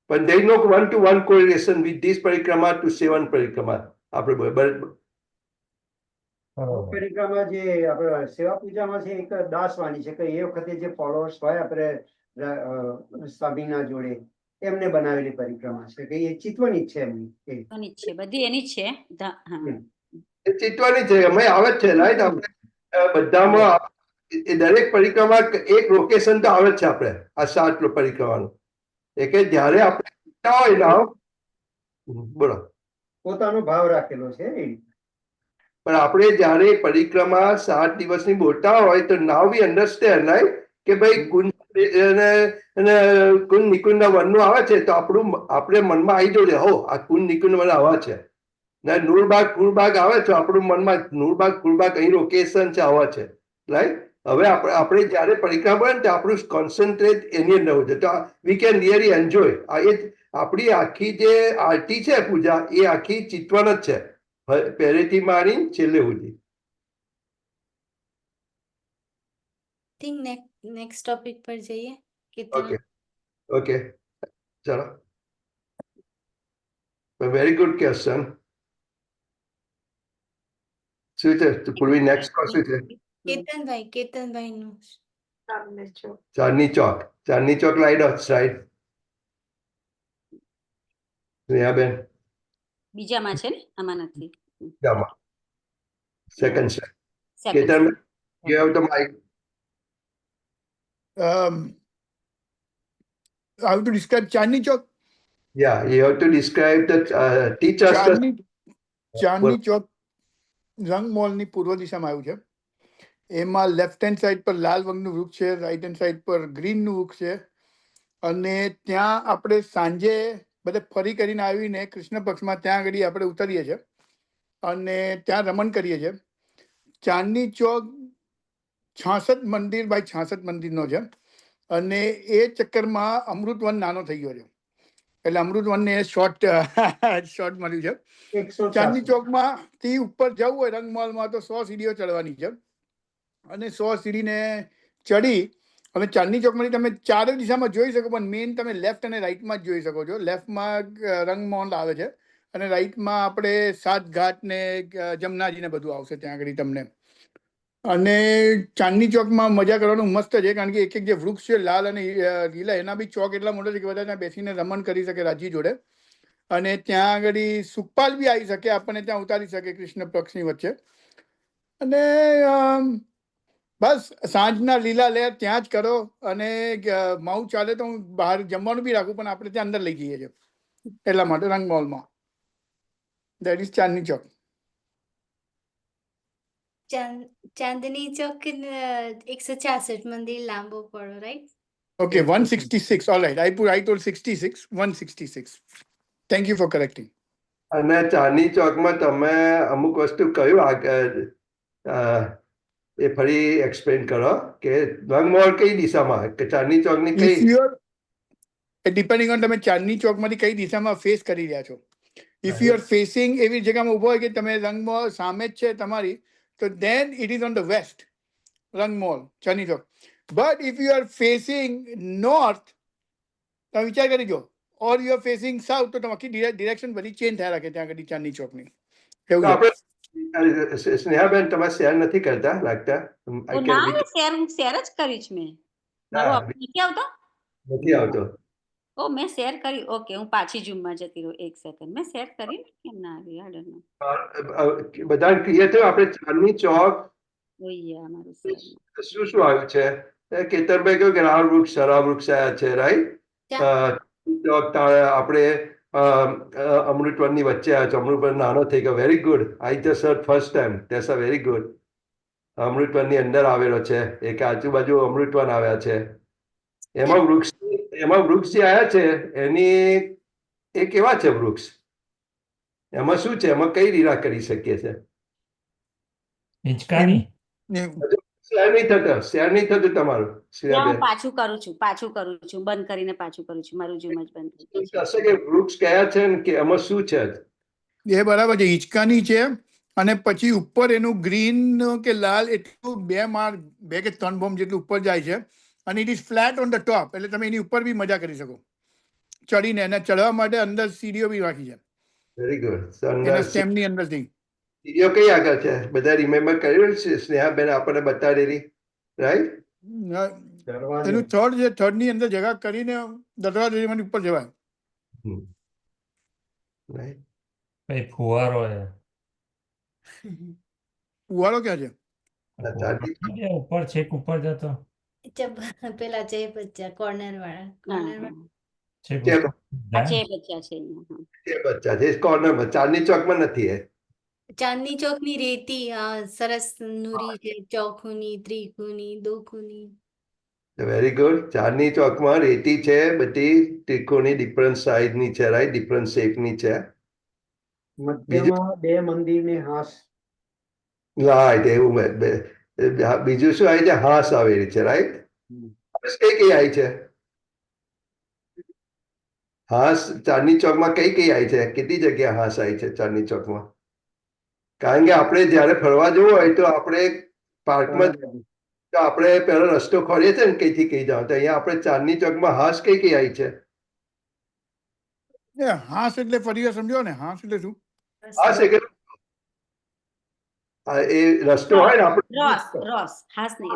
But there is no one-to-one correlation with this પરિક્રમા to 7 પરિક્રમા. આપણે પરિક્રમા જે આપણે સેવા પૂજામાં છે એક દાસવાણી છે કે એ વખતે જે ફોલોઅર્સ હોય આપણે સ્વામીના જોડે એમને બનાવેલી પરિક્રમા છે કે એ ચિતવણી જ છે એમની એની જ છે, બધી એની જ છે. ચિતવાની છે અમે આવે જ છે રાઈટ. આપણે બધામાં દરેક પરિક્રમા એક લોકેશન તો આવે જ છે. આપણે આ 7 પરિક્રમાનું એ કે જ્યારે આપણે હોય ને બોલો પોતાનો ભાવ રાખેલો છે એ. પણ આપણે જ્યારે પરિક્રમા 7 દિવસની બોલતા હોય તો નાવ વી અન્ડરસ્ટેન્ડ રાઈટ કે ભાઈ કુંજ નિકુંજ વનનું આવે છે તો આપણે મનમાં આવી જોઈએ હો આ કુંજ નિકુંજ વન આવા છે ને નૂરબાગ ફૂલબાગ આવે છે આપણું મનમાં નૂરબાગ ફૂલબાગ અહીં લોકેશન છે આવા છે રાઈટ. હવે આપણે જ્યારે પરિક્રમા હોય ને તો આપણું કોન્સન્ટ્રેટ એની અંદર હોય છે તો વી કેન રિયલી એન્જોય. આપણી આખી જે આરતી છે પૂજા એ આખી ચિતવન જ છે પહેલેથી મારી છેલ્લે સુધી. थिंक नेक्स्ट टॉपिक पर जाइए. ઓકે ઓકે ચલો. Very good question. શું છે પૂર્વી નેક્સ્ટ શું છે? કેતનભાઈ નું ચાંદની ચોક લાઈટ સાઈડ સ્નેહાબેન બીજામાં છે ને, આમાં નથી. Second side. Second. Ketan you have the mic. How to describe Chandni Chowk? Yeah, you have to describe the teach us the Chandni Chowk રંગ મોલની પૂર્વ દિશામાં આવ્યું છે. એમાં લેફ્ટ હેન્ડ સાઈડ પર લાલ રંગનું વૃક્ષ છે, રાઈટ હેન્ડ સાઈડ પર ગ્રીનનું વૃક્ષ છે. અને ત્યાં આપણે સાંજે બધે ફરી કરીને આવીને કૃષ્ણ પક્ષમાં ત્યાં આગળ આપણે ઉતરીએ છીએ અને ત્યાં રમણ કરીએ છીએ. ચાંદની ચોક 66 મંદિર બાય 66 મંદિરનો છે અને એ ચક્કરમાં અમૃતવન નાનો થઈ ગયો છે એટલે અમૃતવનને શોર્ટ મળ્યું છે. ચાંદની ચોકમાંથી ઉપર જવું હોય રંગમોલમાં તો 100 સીડીઓ ચડવાની છે અને 100 સીડીને ચડી અને ચાંદની ચોકમાંથી તમે ચારે દિશામાં જોઈ શકો પણ મેઇન તમે લેફ્ટ અને રાઈટમાં જ જોઈ શકો છો. લેફ્ટમાં રંગમોલ આવે છે અને રાઈટમાં આપણે 7 ઘાટ ને જમનાજી ને બધું આવશે ત્યાં આગળ તમને. અને ચાંદની ચોકમાં મજા કરવાનું મસ્ત છે કારણ કે એક જે વૃક્ષ છે લાલ અને લીલા એના બી ચોક એટલા મોટા છે કે બધા ત્યાં બેસીને રમણ કરી શકે રાજી જોડે. અને ત્યાં આગળ સુખપાલ બી આવી શકે આપણને ત્યાં ઉતારી શકે કૃષ્ણ પક્ષની વચ્ચે. અને બસ સાંજના લીલા લહેર ત્યાં જ કરો અને માઉ ચાલે તો હું બહાર જમવાનું બી રાખું પણ આપણે ત્યાં અંદર લઈ જઈએ છીએ એટલા માટે રંગમોલમાં. That is Chandni Chowk. ચાંદની ચોક 166 મંદિર લાંબો પડો right. Okay, 166. All right. I told 66. 166. Thank you for correcting. અને ચાંદની ચોકમાં તમે અમુક વસ્તુ કહ્યું એ ફરી એક્સપ્લેન કરો કે રંગમોલ કઈ દિશામાં કે ચાંદની ચોકની કઈ ડિપેન્ડિંગ ઓન તમે ચાંદની ચોકમાંથી કઈ દિશામાં ફેસ કરી રહ્યા છો. ઇફ યુ આર ફેસિંગ એવી જગ્યામાં ઊભો હોય કે તમે રંગમોલ સામે જ છે તમારી તો then it is on the west રંગમોલ Chandni Chowk. But if you are facing north, તમે વિચાર કરી જો or you are facing south તો તમારી ડિરેક્શન બધી ચેન્જ થયા રાખે ત્યાં આગળ ચાંદની ચોકની. સ્નેહાબેન તમે શેર નથી કરતા લાગતા. શેર જ કરી છે મેં. મારો નથી આવતો. મેં શેર કરી. ઓકે હું પાછી ઝૂમમાં જતી રહું એક સેકન્ડ. મેં શેર કરી ને કેમ ના આવી આઈ ડોન્ટ નો. બધા ક્લિયર થયું. આપણે ચાંદની ચોક શું આવ્યું છે કેતનભાઈ કહ્યું કે લાલ વૃક્ષ સરા વૃક્ષ આયા છે રાઈટ. આપણે અમૃતવનની વચ્ચે આવ્યો છે. અમૃતવન નાનો થઈ ગયો. Very good. I just heard first time. That's a very good. અમૃતવનની અંદર આવેલો છે એક આજુબાજુ અમૃતવન આવ્યા છે. એમાં વૃક્ષ જે આવ્યા છે એની એ કેવા છે વૃક્ષ? એમાં શું છે? એમાં કઈ લીલા કરી શકીએ છે? હિંચકાની શેર નહીં થતું તમારું. પાછું કરું છું બંધ કરીને પાછું કરું છું. મારું ઝૂમ જ બંધ થઈ ગયું. વૃક્ષ કયા છે ને કે એમાં શું છે? એ બરાબર છે. હિંચકાની છે અને પછી ઉપર એનું ગ્રીન કે લાલ એટલું 2 કે 3 બોમ્બ જેટલું ઉપર જાય છે અને it is flat on the top, એટલે તમે એની ઉપર બી મજા કરી શકો ચડીને. અને ચડવા માટે અંદર સીડીઓ બી રાખી છે વેરી ગુડ. એના સ્ટેમની અંદરથી. સીડીઓ કઈ આગળ છે? બધા રિમેમ્બર કર્યું છે? સ્નેહાબેન આપણને બતાડેલી, રાઈટ? એનું થર્ડની અંદર જગા કરીને દરવાજાની ઉપર જવાય. રાઈટ. કઈ ફુવારો છે ફુવારો ક્યાં છે? ઉપર છેક ઉપર જતો પેલા જય બચ્ચા કોર્નર વાળા છેક છે. ઉપર આ જાય. છે બચ્ચા છે અહીંયા, હા. એ બચ્ચા છે કોર્નરમાં, ચાંદની ચોકમાં નથી. એ ચાંદની ચોકની રેતી સરસ નુરી છે, ચોખુની, ત્રિખુની, દોખુની. Very good. ચાંદની ચોકમાં રેતી છે, બધી ત્રિકોણી ડિફરન્ટ સાઇઝની છે, રાઈટ? ડિફરન્ટ શેપની છે. મધ્યમાં 2 મંદિરની હાસ. રાઈટ. એવું બીજું શું આવી છે? હાસ આવેલી છે, રાઈટ? હાસ કઈ કઈ આવી છે? હાસ ચાંદની ચોકમાં કઈ કઈ આવી છે? કેટલી જગ્યા હાસ આવી છે ચાંદની ચોકમાં? કારણ કે આપણે જયારે ફરવા જવું હોય તો આપણે પાર્કમાં તો આપણે પેલો રસ્તો ખોરીએ છીએ ને કઈથી કઈ જાવ, તો અહીંયા આપણે ચાંદની ચોકમાં હાસ કઈ કઈ આવી છે? હાસ એટલે ફરી વાર સમજો ને, હાસ એટલે શું? હાસ એટલે એ રસ્તો હોય ને આપણે રોસ હાસ નહીં,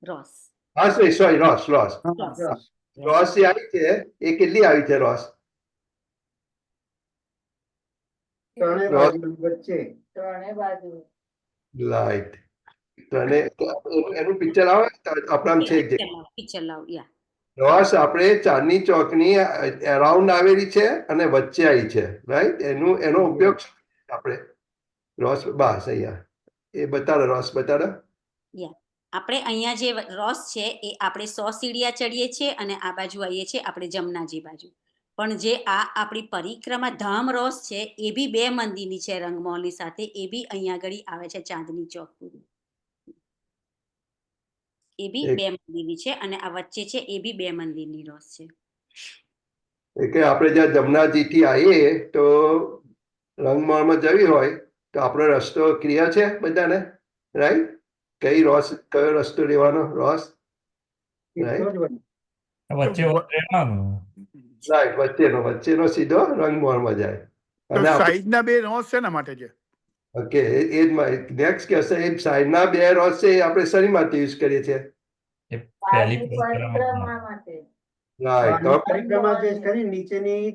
રોસ. હાસ નહીં, સોરી, રોસ. રોસ. રોસ જે આવી છે એ કેટલી આવી છે? રોસ ત્રણેય બાજુ વચ્ચે. રાઈટ. એનું પિક્ચર આવે આપણામાં છે જે પિક્ચર લાવ, યા. રોસ આપણે ચાંદની ચોકની અરાઉન્ડ આવેલી છે અને વચ્ચે આવી છે, રાઈટ? એનો ઉપયોગ આપણે રોસ બસ અહીંયા એ બતાડો, રોસ બતાડો. આપણે અહીંયા જે રોસ છે એ આપણે 100 સીડિયા ચડીએ છીએ અને આ બાજુ આવીએ છીએ આપણે જમનાજી બાજુ. પણ જે આ આપણી પરિક્રમા ધામ રોસ છે એ બી 2 મંદિરની છે રંગમહોલની સાથે, એ બી અહીંયા આગળ આવે છે ચાંદની ચોક પૂરી. એ બી 2 મંદિરની છે અને આ વચ્ચે છે એ બી 2 મંદિરની રોસ છે. કે આપણે જ્યાં જમનાજી થી આવીએ તો રંગમહોલમાં જવી હોય તો આપણો રસ્તો ક્લિયર છે બધાને, રાઈટ? કયો રસ્તો લેવાનો? Ross, right? વચ્ચે રહેવાનું. રાઈટ, વચ્ચેનો સીધો રંગમહોલમાં જાય. અને સાઈડના 2 રોસ શેના માટે છે? ઓકે, એ નેક્સ્ટ કહેશે એ સાઈડના 2 રોસ છે એ આપણે શેની માટે યુઝ કરીએ છીએ? એ પહેલી પરિક્રમા માટે. રાઈટ. પરિક્રમા જે કરી નીચેની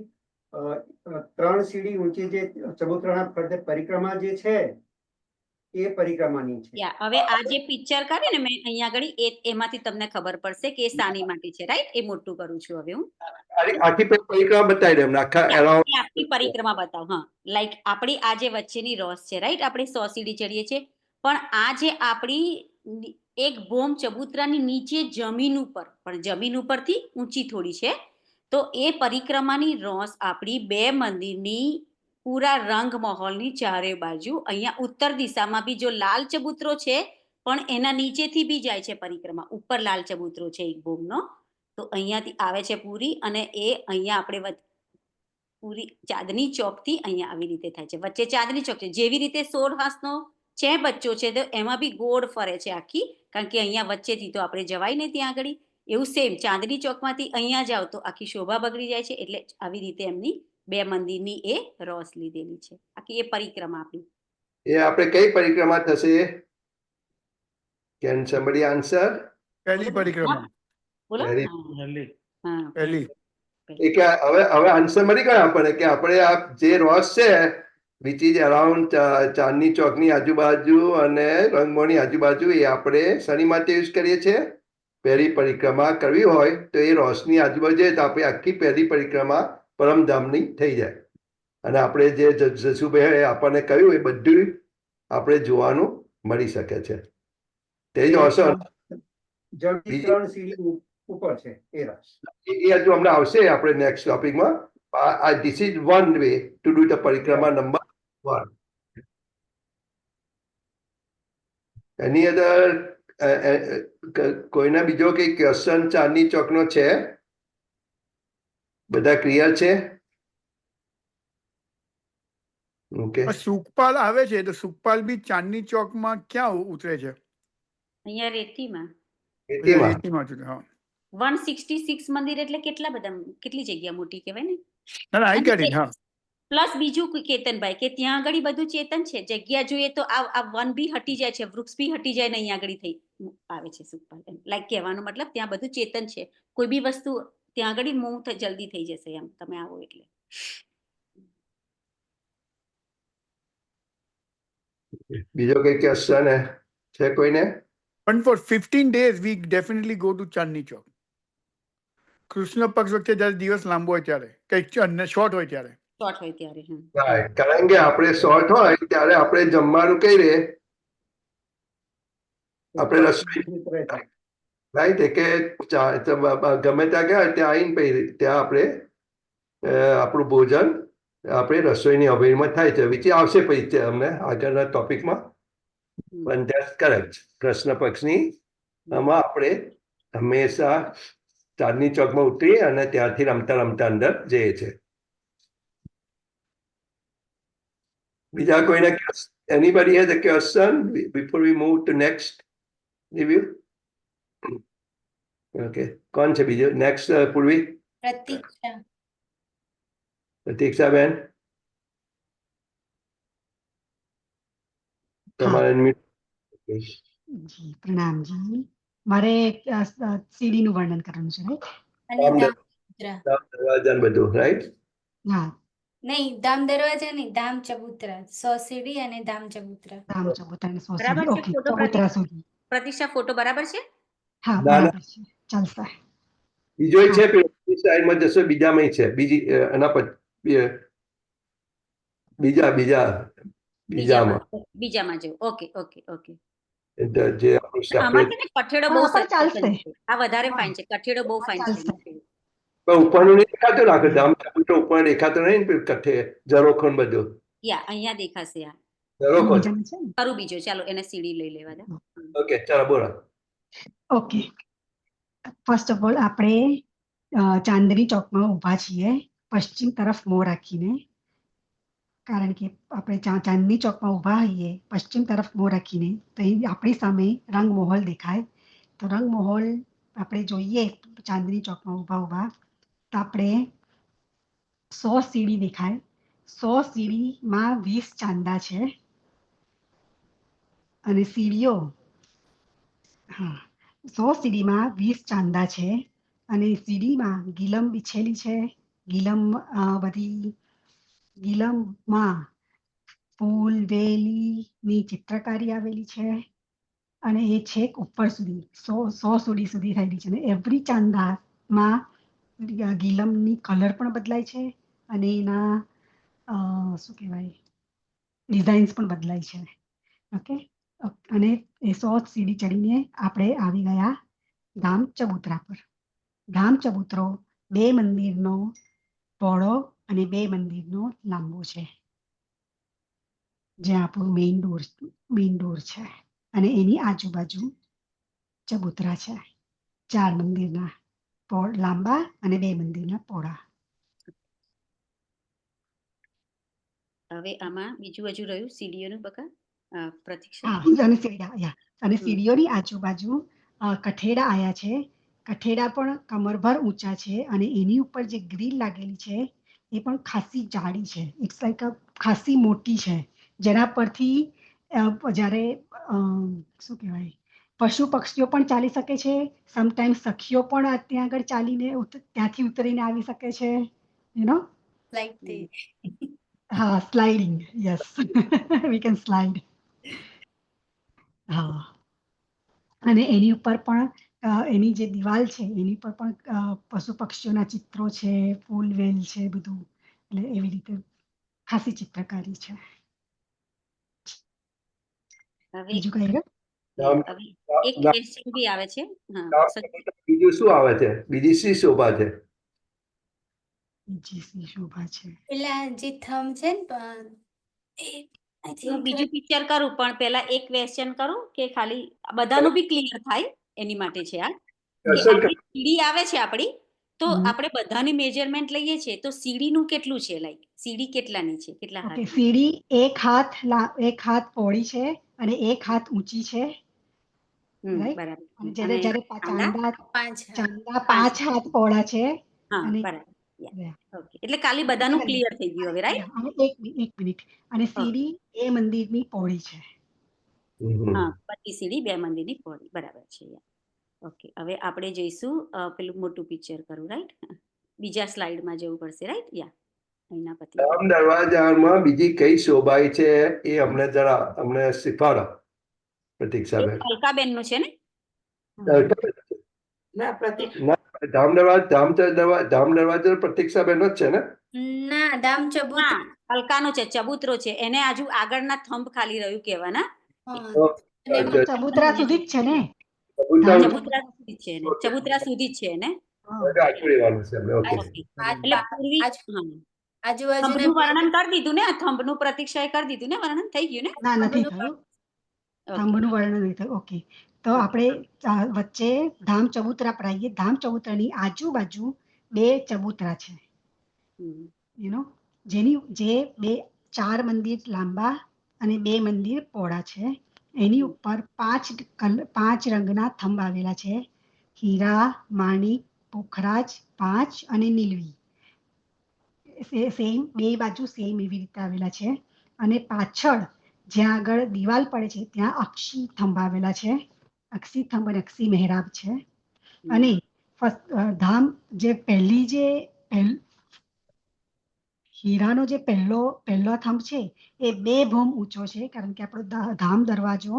3 સીડી ઊંચી જે ચબુતરાના ફરતે પરિક્રમા જે છે એ પરિક્રમાની છે. હવે આ જે પિક્ચર કરે ને મેં અહીંયા આગળ એમાંથી તમને ખબર પડશે કે એ શાની માટે છે, રાઈટ? એ મોટું કરું છું હવે હું. આખી પરિક્રમા બતાવી દે આખા અરાઉન્ડ આખી પરિક્રમા બતાવ. હા, લાઈક આપણી આ જે વચ્ચેની રોસ છે, રાઈટ? આપણે 100 સીડી ચડીએ છીએ, પણ આ જે આપણી એક બોમ્બ ચબૂતરાની નીચે જમીન ઉપર, પણ જમીન ઉપરથી ઊંચી થોડી છે, તો એ પરિક્રમાની રોસ આપણી 2 મંદિરની પૂરા રંગમહોલની ચારે બાજુ, અહીંયા ઉત્તર દિશામાં બી જો લાલ ચબૂતરો છે પણ એના નીચેથી બી જાય છે પરિક્રમા, ઉપર લાલ ચબૂતરો છે એક બોમ્બનો, તો અહીંયાથી આવે છે પૂરી અને એ અહીંયા આપણે પૂરી ચાંદની ચોકથી અહીંયા આવી રીતે થાય છે. વચ્ચે ચાંદની ચોક છે, જેવી રીતે 16 હાસનો છે બચ્ચો છે તો એમાં બી ગોળ ફરે છે આખી, કારણ કે અહીંયા વચ્ચેથી તો આપણે જવાય ને ત્યાં આગળ. એવું સેમ ચાંદની ચોકમાંથી અહીંયા જાવ તો આખી શોભા બગડી જાય છે, એટલે આવી રીતે એમની 2 મંદિરની એ રોસ લીધેલી છે આખી એ પરિક્રમા આપણી. એ આપણે કઈ પરિક્રમા થશે? Can somebody answer? પહેલી પરિક્રમા. બોલો. પહેલી. એ કે હવે આન્સર મળી ગયો આપણને કે આપણે આ જે રોસ છે વિચ ઇઝ અરાઉન્ડ ચાંદની ચોકની આજુબાજુ અને રંગમહોલની આજુબાજુ, એ આપણે શની માટે યુઝ કરીએ છીએ? પહેલી પરિક્રમા કરવી હોય તો એ રોસની આજુબાજુ તો આપણે આખી પહેલી પરિક્રમા પરમધામની થઈ જાય. અને આપણે જે જસુભાઈ આપણને કહ્યું એ બધું આપણે જોવાનું મળી શકે છે. તે જ અવસર જલ્દી 3 સીડી ઉપર છે એ રસ. એ હજુ હમણાં આવશે આપણે નેક્સ્ટ ટોપિકમાં. This is one way to do the પરિક્રમા નંબર 1. એની અધર કોઈના બીજો કઈ ક્વેશ્ચન ચાંદની ચોકનો છે? બધા ક્લિયર છે? ઓકે, સુખપાલ આવે છે તો સુખપાલ બી ચાંદની ચોકમાં ક્યાં ઉતરે છે? અહીંયા રેતીમાં ખેતીમાં રેતીમાં ઉતરે, હા. 166 મંદિર એટલે કેટલી જગ્યા મોટી કહેવાય ને. ના આઈ અને ગેટ ઇટ, હા. પ્લસ બીજું કેતનભાઈ કે ત્યાં આગળ બધું ચેતન છે. જગ્યા જોઈએ તો આ વન બી હટી જાય છે, વૃક્ષ બી હટી જાય ને અહીંયા આગળ થઈ આવે છે સુખપાલ. લાઈક કહેવાનો મતલબ ત્યાં બધું ચેતન છે. કોઈ બી વસ્તુ ત્યાં આગળ મૂવ જલ્દી થઈ જશે એમ તમે આવો એટલે. બીજો કઈ ક્વેશ્ચન છે કોઈને? પણ for 15 days we definitely go to Chandni Chowk. કૃષ્ણ પક્ષ વખતે જ્યારે દિવસ લાંબો હોય ત્યારે, કંઈક શોર્ટ હોય ત્યારે. શોર્ટ હોય ત્યારે. Right. કારણ કે આપણે શોર્ટ હોય ત્યારે આપણે જમવાનું કઈ રે આપણે રસોઈ રાઈટ કે ગમે ત્યાં ગયા ત્યાં આવીને પછી ત્યાં આપણે આપણું ભોજન આપણે રસોઈની અવેરમાં થાય છે. વિચી આવશે પછી અમને આગળના ટોપિકમાં. પણ ધેટ્સ કરેક્ટ. કૃષ્ણ પક્ષની આમાં આપણે હંમેશા ચાંદની ચોકમાં ઉતરી અને ત્યાંથી રમતા રમતા અંદર જઈએ છીએ. બીજા કોઈને anybody has a question before we move to next review? Okay, કોણ છે બીજો નેક્સ્ટ? પૂર્વી, પ્રતીક્ષા. પ્રતીક્ષાબેન તમારે જી પ્રણામ જી. મારે સીડી નું વર્ણન કરવાનું છે, રાઈટ? અને ધામ દરવાજા બધું રાઈટ? હા, નહીં, ધામ દરવાજા નહીં, ધામ ચબૂતરા, 100 સીડી અને ધામ ચબૂતરા. ધામ ચબૂતરા અને 100 બરાબર સીડી. છે ઓકે, ફોટો ચબૂતરા સુધી. પ્રતિષ્ઠા ફોટો બરાબર છે? હા, ના, ના. બરાબર છે, ચાલશે. બીજો છે પેલી સાઈડમાં જશો બીજામાં છે બીજી એના પછી બીજામાં બીજામાં જવું. Okay okay okay. જે આપણું આમાં separate છે ને કઠેડો બહુ હા, પણ સરસ ચાલશે. છે. આ વધારે હા. ફાઇન છે. કઠેડો બહુ ફાઇન ચાલશે. છે. પણ ઉપરનું નહીં દેખાતું લાગે ધામ ચબૂતરો ઉપર દેખાતો નહીં ને પેલું કઠે ઝરોખોન બધું યા અહીંયા દેખાશે આ. ઝરોખોન. બીજામાં છે ને? ખરું બીજો ચાલો એને સીડી લઈ લેવા દે. ઓકે ચાલો બોલો. ઓકે, ફર્સ્ટ ઓફ ઓલ આપણે ચાંદની ચોકમાં ઊભા છીએ પશ્ચિમ તરફ મોં રાખીને. કારણ કે આપણે ચાંદની ચોકમાં ઊભા હોઈએ પશ્ચિમ તરફ મોં રાખીને તો આપણી સામે રંગમહોલ દેખાય. તો રંગમહોલ આપણે જોઈએ ચાંદની ચોકમાં ઊભા તો આપણે 100 સીડી દેખાય. 100 સીડીમાં 20 ચાંદા છે અને સીડીઓ, હા, 100 સીડીમાં 20 ચાંદા છે અને સીડીમાં ગીલમ બિછેલી છે. ગીલમમાં ફૂલ વેલીની ચિત્રકારી આવેલી છે અને એ છેક ઉપર સુધી 100 સીડી સુધી થયેલી છે. અને એવરી ચાંદામાં ગીલમની કલર પણ બદલાય છે અને એના શું કહેવાય ડિઝાઇન્સ પણ બદલાય છે. ઓકે, અને એ 100 સીડી ચડીને આપણે આવી ગયા ધામ ચબૂતરા પર. ધામ ચબૂતરો 2 મંદિરનો પહોળો અને 2 મંદિરનો લાંબો છે, જે આપણું મેઇન ડોર છે અને એની આજુબાજુ ચબૂતરા છે. 4 મંદિરના લાંબા અને 2 મંદિરના પહોળા. હવે આમાં બીજું હજુ રહ્યું સીડીઓનું બકા પ્રતીક્ષા. હા, અને સીડીઓની આજુબાજુ કઠેડા આયા છે. કઠેડા પણ કમરભર ઊંચા છે અને એની ઉપર જે ગ્રીલ લાગેલી છે એ પણ ખાસી જાડી છે. ઇટ્સ લાઈક ખાસી મોટી છે, જેના પરથી જ્યારે શું કહેવાય પશુ પક્ષીઓ પણ ચાલી શકે છે. સમટાઈમ્સ સખીઓ પણ ત્યાં આગળ ચાલીને ત્યાંથી ઉતરીને આવી શકે છે. હા, sliding, yes, we can slide. હા, અને એની ઉપર પણ એની જે દિવાલ છે એની પર પણ પશુ પક્ષીઓના ચિત્રો છે, ફૂલ વેલ છે, બધું. એટલે એવી રીતે ખાસી ચિત્રકારી છે. બીજું કઈ હવે એક ક્વેશ્ચન બી આવે છે. બીજું શું આવે છે? બીજી શી શોભા છે? બીજી શી શોભા છે? પેલા જે થંબ છે ને હું બીજું પિક્ચર કરું પણ પેલા એક ક્વેશ્ચન કરું કે ખાલી બધાનું બી ક્લિયર થાય એની માટે છે આ કે સીડી આવે છે આપણી તો હમ. આપણે બધાની મેજરમેન્ટ લઈએ છીએ તો સીડીનું કેટલું છે, લાઈક સીડી કેટલાની છે, કેટલા ઓકે, હાથની? સીડી એક હાથ પહોળી છે અને એક હાથ ઊંચી છે, રાઈટ? બરાબર. અને અને જ્યારે ચાંદા? ચાંદા 5 ચાંદા 5 5 હાથ પહોળા છે હા, અને બરાબર. Yeah. Yeah. ઓકે, એટલે ખાલી બધાનું ક્લિયર થઈ ગયું હવે, રાઈટ? અને એક મિનિટ, અને સીડી એ મંદિરની પહોળી છે. હા, બધી સીડી 2 મંદિરની પહોળી, બરાબર છે. Yeah. ઓકે, હવે આપણે જઈશું પેલું મોટું પિક્ચર કરું, રાઈટ? બીજા સ્લાઇડમાં જવું પડશે, રાઈટ? યા, અહીંના પતિ ગયા. રામ દરવાજામાં બીજી કઈ શોભાઈ છે એ અમને શીખવાડો પ્રતીક્ષાબેન. અલકાબેનનું છે ને? ના પ્રતિક ધામ દરવાજા પ્રતીક્ષાબેન જ છે ને? ના, ધામ ના, ચબૂતરા. અલકાનો છે, ચબૂતરો છે. એને આજુ આગળના થંભ ખાલી રહ્યું કહેવાના. હા. અને અચ્છા, ચબૂતરા સુધી જ છે ને? ચબૂતરા ધામ ચબૂતરા સુધી જ છે એને, ચબૂતરા સુધી જ છે એને. હા. આટલું રહેવાનું છે એમને. ઓકે. ઓકે, એટલે પૂર્વી આજુબાજુના થંભનું વર્ણન કરી દીધું ને, થંભનું પ્રતીક્ષાએ કરી દીધું ને, વર્ણન થઈ ગયું ને? ના, નથી થયું. ઓકે. થંભનું વર્ણન નહીં થયું. ઓકે, તો આપણે વચ્ચે ધામ ચબૂતરા પર આવીએ. ધામ ચબૂતરાની આજુબાજુ 2 ચબૂતરા છે, હમ. જે 4 મંદિર લાંબા અને 2 મંદિર પહોળા છે. એની ઉપર 5 રંગના થંભ આવેલા છે: હીરા, માણિક, પોખરાજ, 5 અને નીલવી. સેમ, 2 બાજુ સેમ એવી રીતે આવેલા છે. અને પાછળ જ્યાં આગળ દિવાલ પડે છે ત્યાં અક્ષી થંભ આવેલા છે. અક્ષી થંભ અને અક્ષી મહેરાબ છે. અને ધામ જે હીરાનો જે પહેલો થંભ છે એ 2 ભોમ ઊંચો છે, કારણ કે આપણો ધામ દરવાજો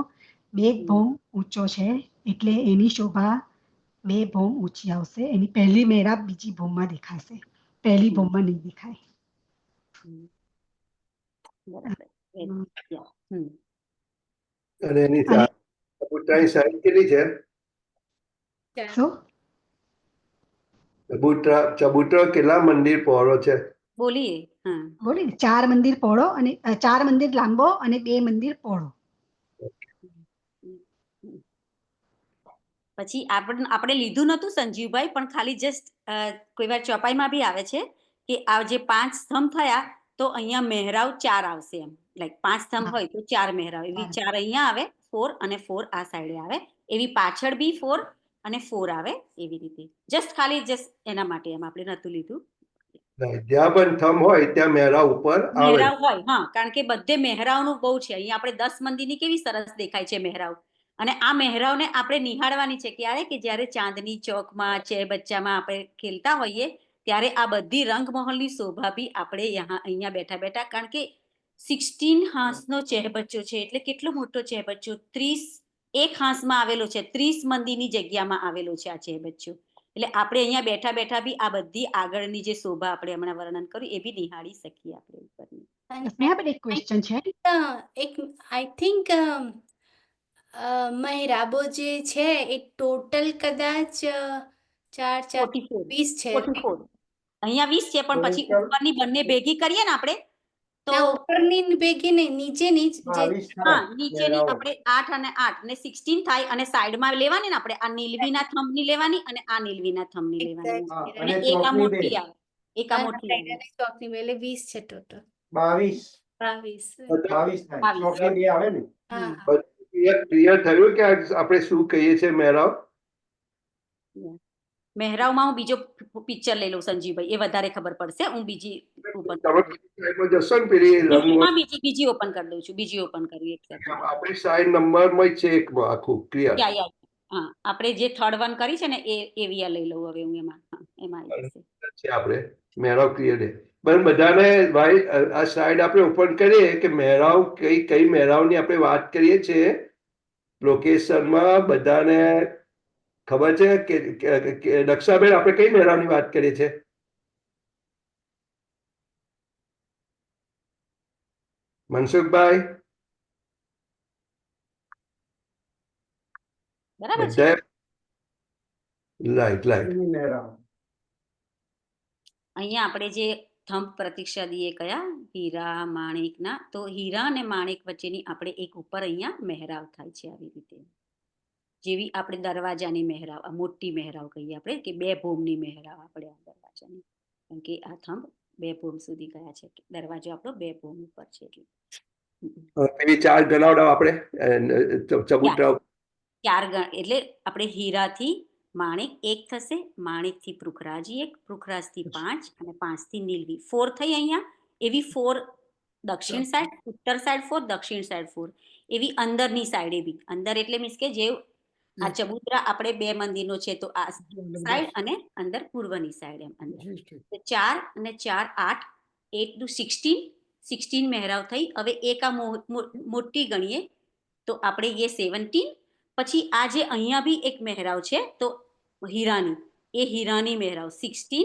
2 ભોમ ઊંચો છે, એટલે એની શોભા 2 ભોમ ઊંચી આવશે. એની પહેલી મહેરાબ બીજી ભોમમાં દેખાશે, પહેલી ભોમમાં નહીં દેખાય. બરાબર. Yeah. અને એની અને ચબૂતરાની સાઈઝ કેટલી છે? શું? ચબૂતરો કેટલા મંદિર પહોળો છે? બોલીએ. હા, બોલી 4 મંદિર પહોળો અને 4 મંદિર લાંબો અને 2 મંદિર પહોળો. પછી આપણે લીધું નતું સંજીવભાઈ, પણ ખાલી જસ્ટ કોઈ વાર ચોપાઈમાં બી આવે છે કે આ જે 5 સ્તંભ થયા તો અહીંયા મહેરાવ 4 આવશે, એમ લાઈક 5 સ્તંભ હોય તો 4 મહેરાવ, એવી 4 અહીંયા આવે, 4 અને 4 આ સાઈડે આવે, એવી પાછળ બી 4 અને 4 આવે, એવી રીતે. જસ્ટ એના માટે એમ આપણે નતું લીધું. જ્યાં પણ થંભ હોય ત્યાં મહેરાવ ઉપર આવે. મહેરાવ હોય, હા, કારણ કે બધે મહેરાવનું બહુ છે. અહીંયા આપણે 10 મંદિરની કેવી સરસ દેખાય છે મહેરાવ, અને આ મહેરાવને આપણે નિહાળવાની છે ક્યારે, કે જ્યારે ચાંદની ચોકમાં ચે બચ્ચામાં આપણે ખેલતા હોઈએ ત્યારે આ બધી રંગમહલની શોભા બી આપણે અહીંયા બેઠા બેઠા, કારણ કે 16 હાંસનો ચહેબચ્ચો છે, એટલે કેટલો મોટો ચહેબચ્ચો, 31 હાંસમાં આવેલો છે, 30 મંદિરની જગ્યામાં આવેલો છે આ ચહેબચ્ચો. એટલે આપણે અહીંયા બેઠા બેઠા બી આ બધી આગળની જે શોભા આપણે હમણાં વર્ણન કર્યું એ બી નિહાળી શકીએ આપણે ઉપરની. મેં એક ક્વેશ્ચન છે. આઈ થિંક મહેરાબો જે છે એ ટોટલ કદાચ 4 4 20 છે. 44. અહીંયા 20 છે, પણ પછી ઉપરની બંને ભેગી કરીએ ને આપણે તો ના, ઉપરની ભેગી નહીં, નીચેની જ જે 22 થાય. હા, નીચેની મહેરાઓ. આપણે 8 અને 8 ને 16 થાય, અને સાઈડમાં લેવાની ને આપણે આ નીલવીના થંભની લેવાની અને આ નીલવીના થંભની લેવાની, હા, અને અને એક આ ચોકની મોટી બે. આવે, એક આ મોટી આવે. ચોકની બે, એટલે 20 છે ટોટલ. 22 22. થાય. ચોકની બે આવે ને. હા. ક્લિયર થયું કે આપણે શું કહીએ છીએ મહેરાવ? મહેરાવમાં હું બીજો પિક્ચર લઈ લઉં સંજીવભાઈ, એ વધારે ખબર પડશે. હું બીજી ઓપન તમે સાઈડમાં જશો ને પેલી રંગમાં બીજી ઓપન કરી દઉં છું, બીજી ઓપન કરી એક સેકન્ડ. આપણી સાઈડ નંબરમાં જ છે એકમાં આખું ક્લિયર. હા, આપણે જે થર્ડ વન કરી છે ને એ વિયા લઈ લઉં હવે હું એમાં. હા, એમાં આવી જશે. છે આપણે મહેરાવ ક્લિયર છે. પણ બધાને ભાઈ આ સાઈડ આપણે ઓપન કરીએ કે મહેરાવ કઈ મહેરાવની આપણે વાત કરીએ છીએ લોકેશનમાં, બધાને ખબર છે કે દક્ષાબેન આપણે કઈ મહેરાવની વાત કરીએ છીએ? મનસુખભાઈ બરાબર છે. રાઈટ મહેરાવ. અહીંયા આપણે જે થંભ પ્રતીક્ષા દઈએ કયા, હીરા માણિકના, તો હીરા અને માણિક વચ્ચેની આપણે એક ઉપર અહીંયા મહેરાવ થાય છે આવી રીતે. જેવી આપણે દરવાજાની મહેરાવ, આ મોટી મહેરાવ કહીએ આપણે, કે 2 ભોમની મહેરાવ આપણે આ દરવાજાની, કારણ કે આ થંભ 2 ભોમ સુધી ગયા છે, દરવાજો આપણો 2 ભોમ ઉપર છે એટલે. પેલી 4 ગણાવડાવ આપણે ચબૂતરા 4 ગણ એટલે આપણે હીરાથી માણેક 1 થશે, માણેકથી પૃખરાજી 1, પૃખરાજથી 5 અને 5થી નીલવી 4 થઈ અહીંયા. એવી 4 દક્ષિણ સાઈડ, ઉત્તર સાઈડ 4, દક્ષિણ સાઈડ 4, એવી અંદરની સાઈડે બી. અંદર એટલે મીન્સ કે જે આ ચબૂતરા આપણે 2 મંદિરનો છે તો આ સાઈડ અને અંદર પૂર્વની સાઈડ એમ અંદર. 4 અને 4 8, 8 દુ 16 મહેરાવ થઈ. હવે એક આ મોટી ગણીએ તો આપણે એ 17. પછી આ જે અહીંયા બી એક મહેરાવ છે તો હીરાની, એ હીરાની મહેરાવ 16,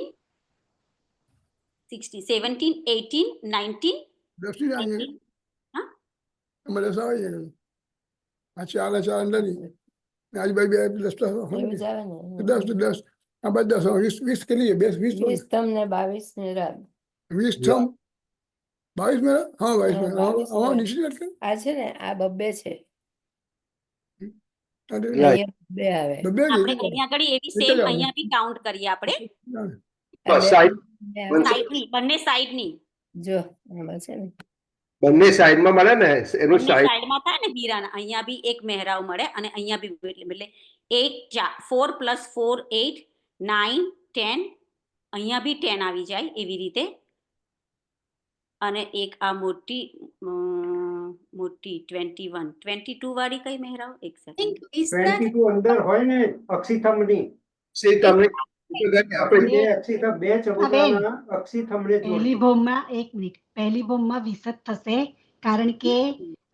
17, 18, 19. હા આપણે અહીંયા આગળ એવી સેમ અહીંયા બી કાઉન્ટ કરીએ આપણે. સાઈડની, બંને સાઈડની, બંને સાઈડમાં મળે ને એનું સાઈડમાં થાય ને હીરાના. અહીંયા બી એક મહેરાવ મળે અને અહીંયા બી, એટલે 8 4 + 4 8 9 10, અહીંયા બી 10 આવી જાય એવી રીતે. અને એક આ મોટી 22 વાળી કઈ મહેરાવ? એક સેકન્ડ. 22 અંદર હોય ને અક્ષીથંભની, પહેલી ભોમમાં 1 મિનિટ, પહેલી ભોમમાં વિસર્ગ થશે, કારણ કે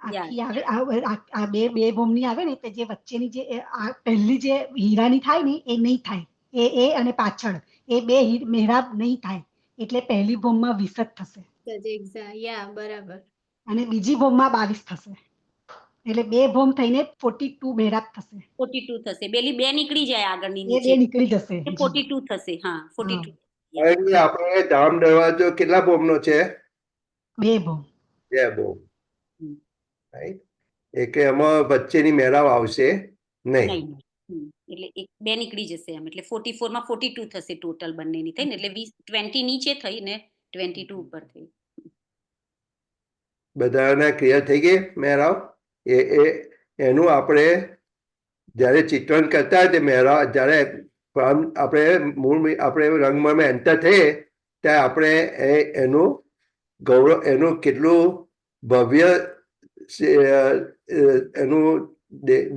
આખી આવે આ બે ભોમની આવે ને તો જે વચ્ચેની જે આ પહેલી જે હીરાની થાય ને એ નહીં થાય, એ અને પાછળ એ 2 મહેરાબ નહીં થાય, એટલે પહેલી ભોમમાં 20 થશે બરાબર. અને બીજી ભોમમાં 22 થશે, એટલે 2 ભોમ થઈને 42 મહેરાબ થશે. 42 થશે. પેલી 2 નીકળી જાય આગળની, એ 2 નીકળી જશે, 42 થશે. હા 42. આપણે ધામ દરવાજો કેટલા ભોમનો છે? 2 ભોમ. 2 ભોમ. એટલે એમાં વચ્ચેની મહેરાવ આવશે નહીં. એટલે 2 નીકળી જશે એમ, એટલે 44 માં 42 થશે ટોટલ બંનેની થઈને, એટલે 20 નીચે થઈ ને 22 ઉપર થઈ. બધાને ક્લિયર થઈ ગઈ મહેરાવ? એનું આપણે જ્યારે ચિત્રણ કરતા હોય તે મહેરાવ, જ્યારે આપણે રંગમળમાં એન્ટર થઈએ ત્યારે આપણે એનું ગૌરવ, એનું કેટલું ભવ્ય એનું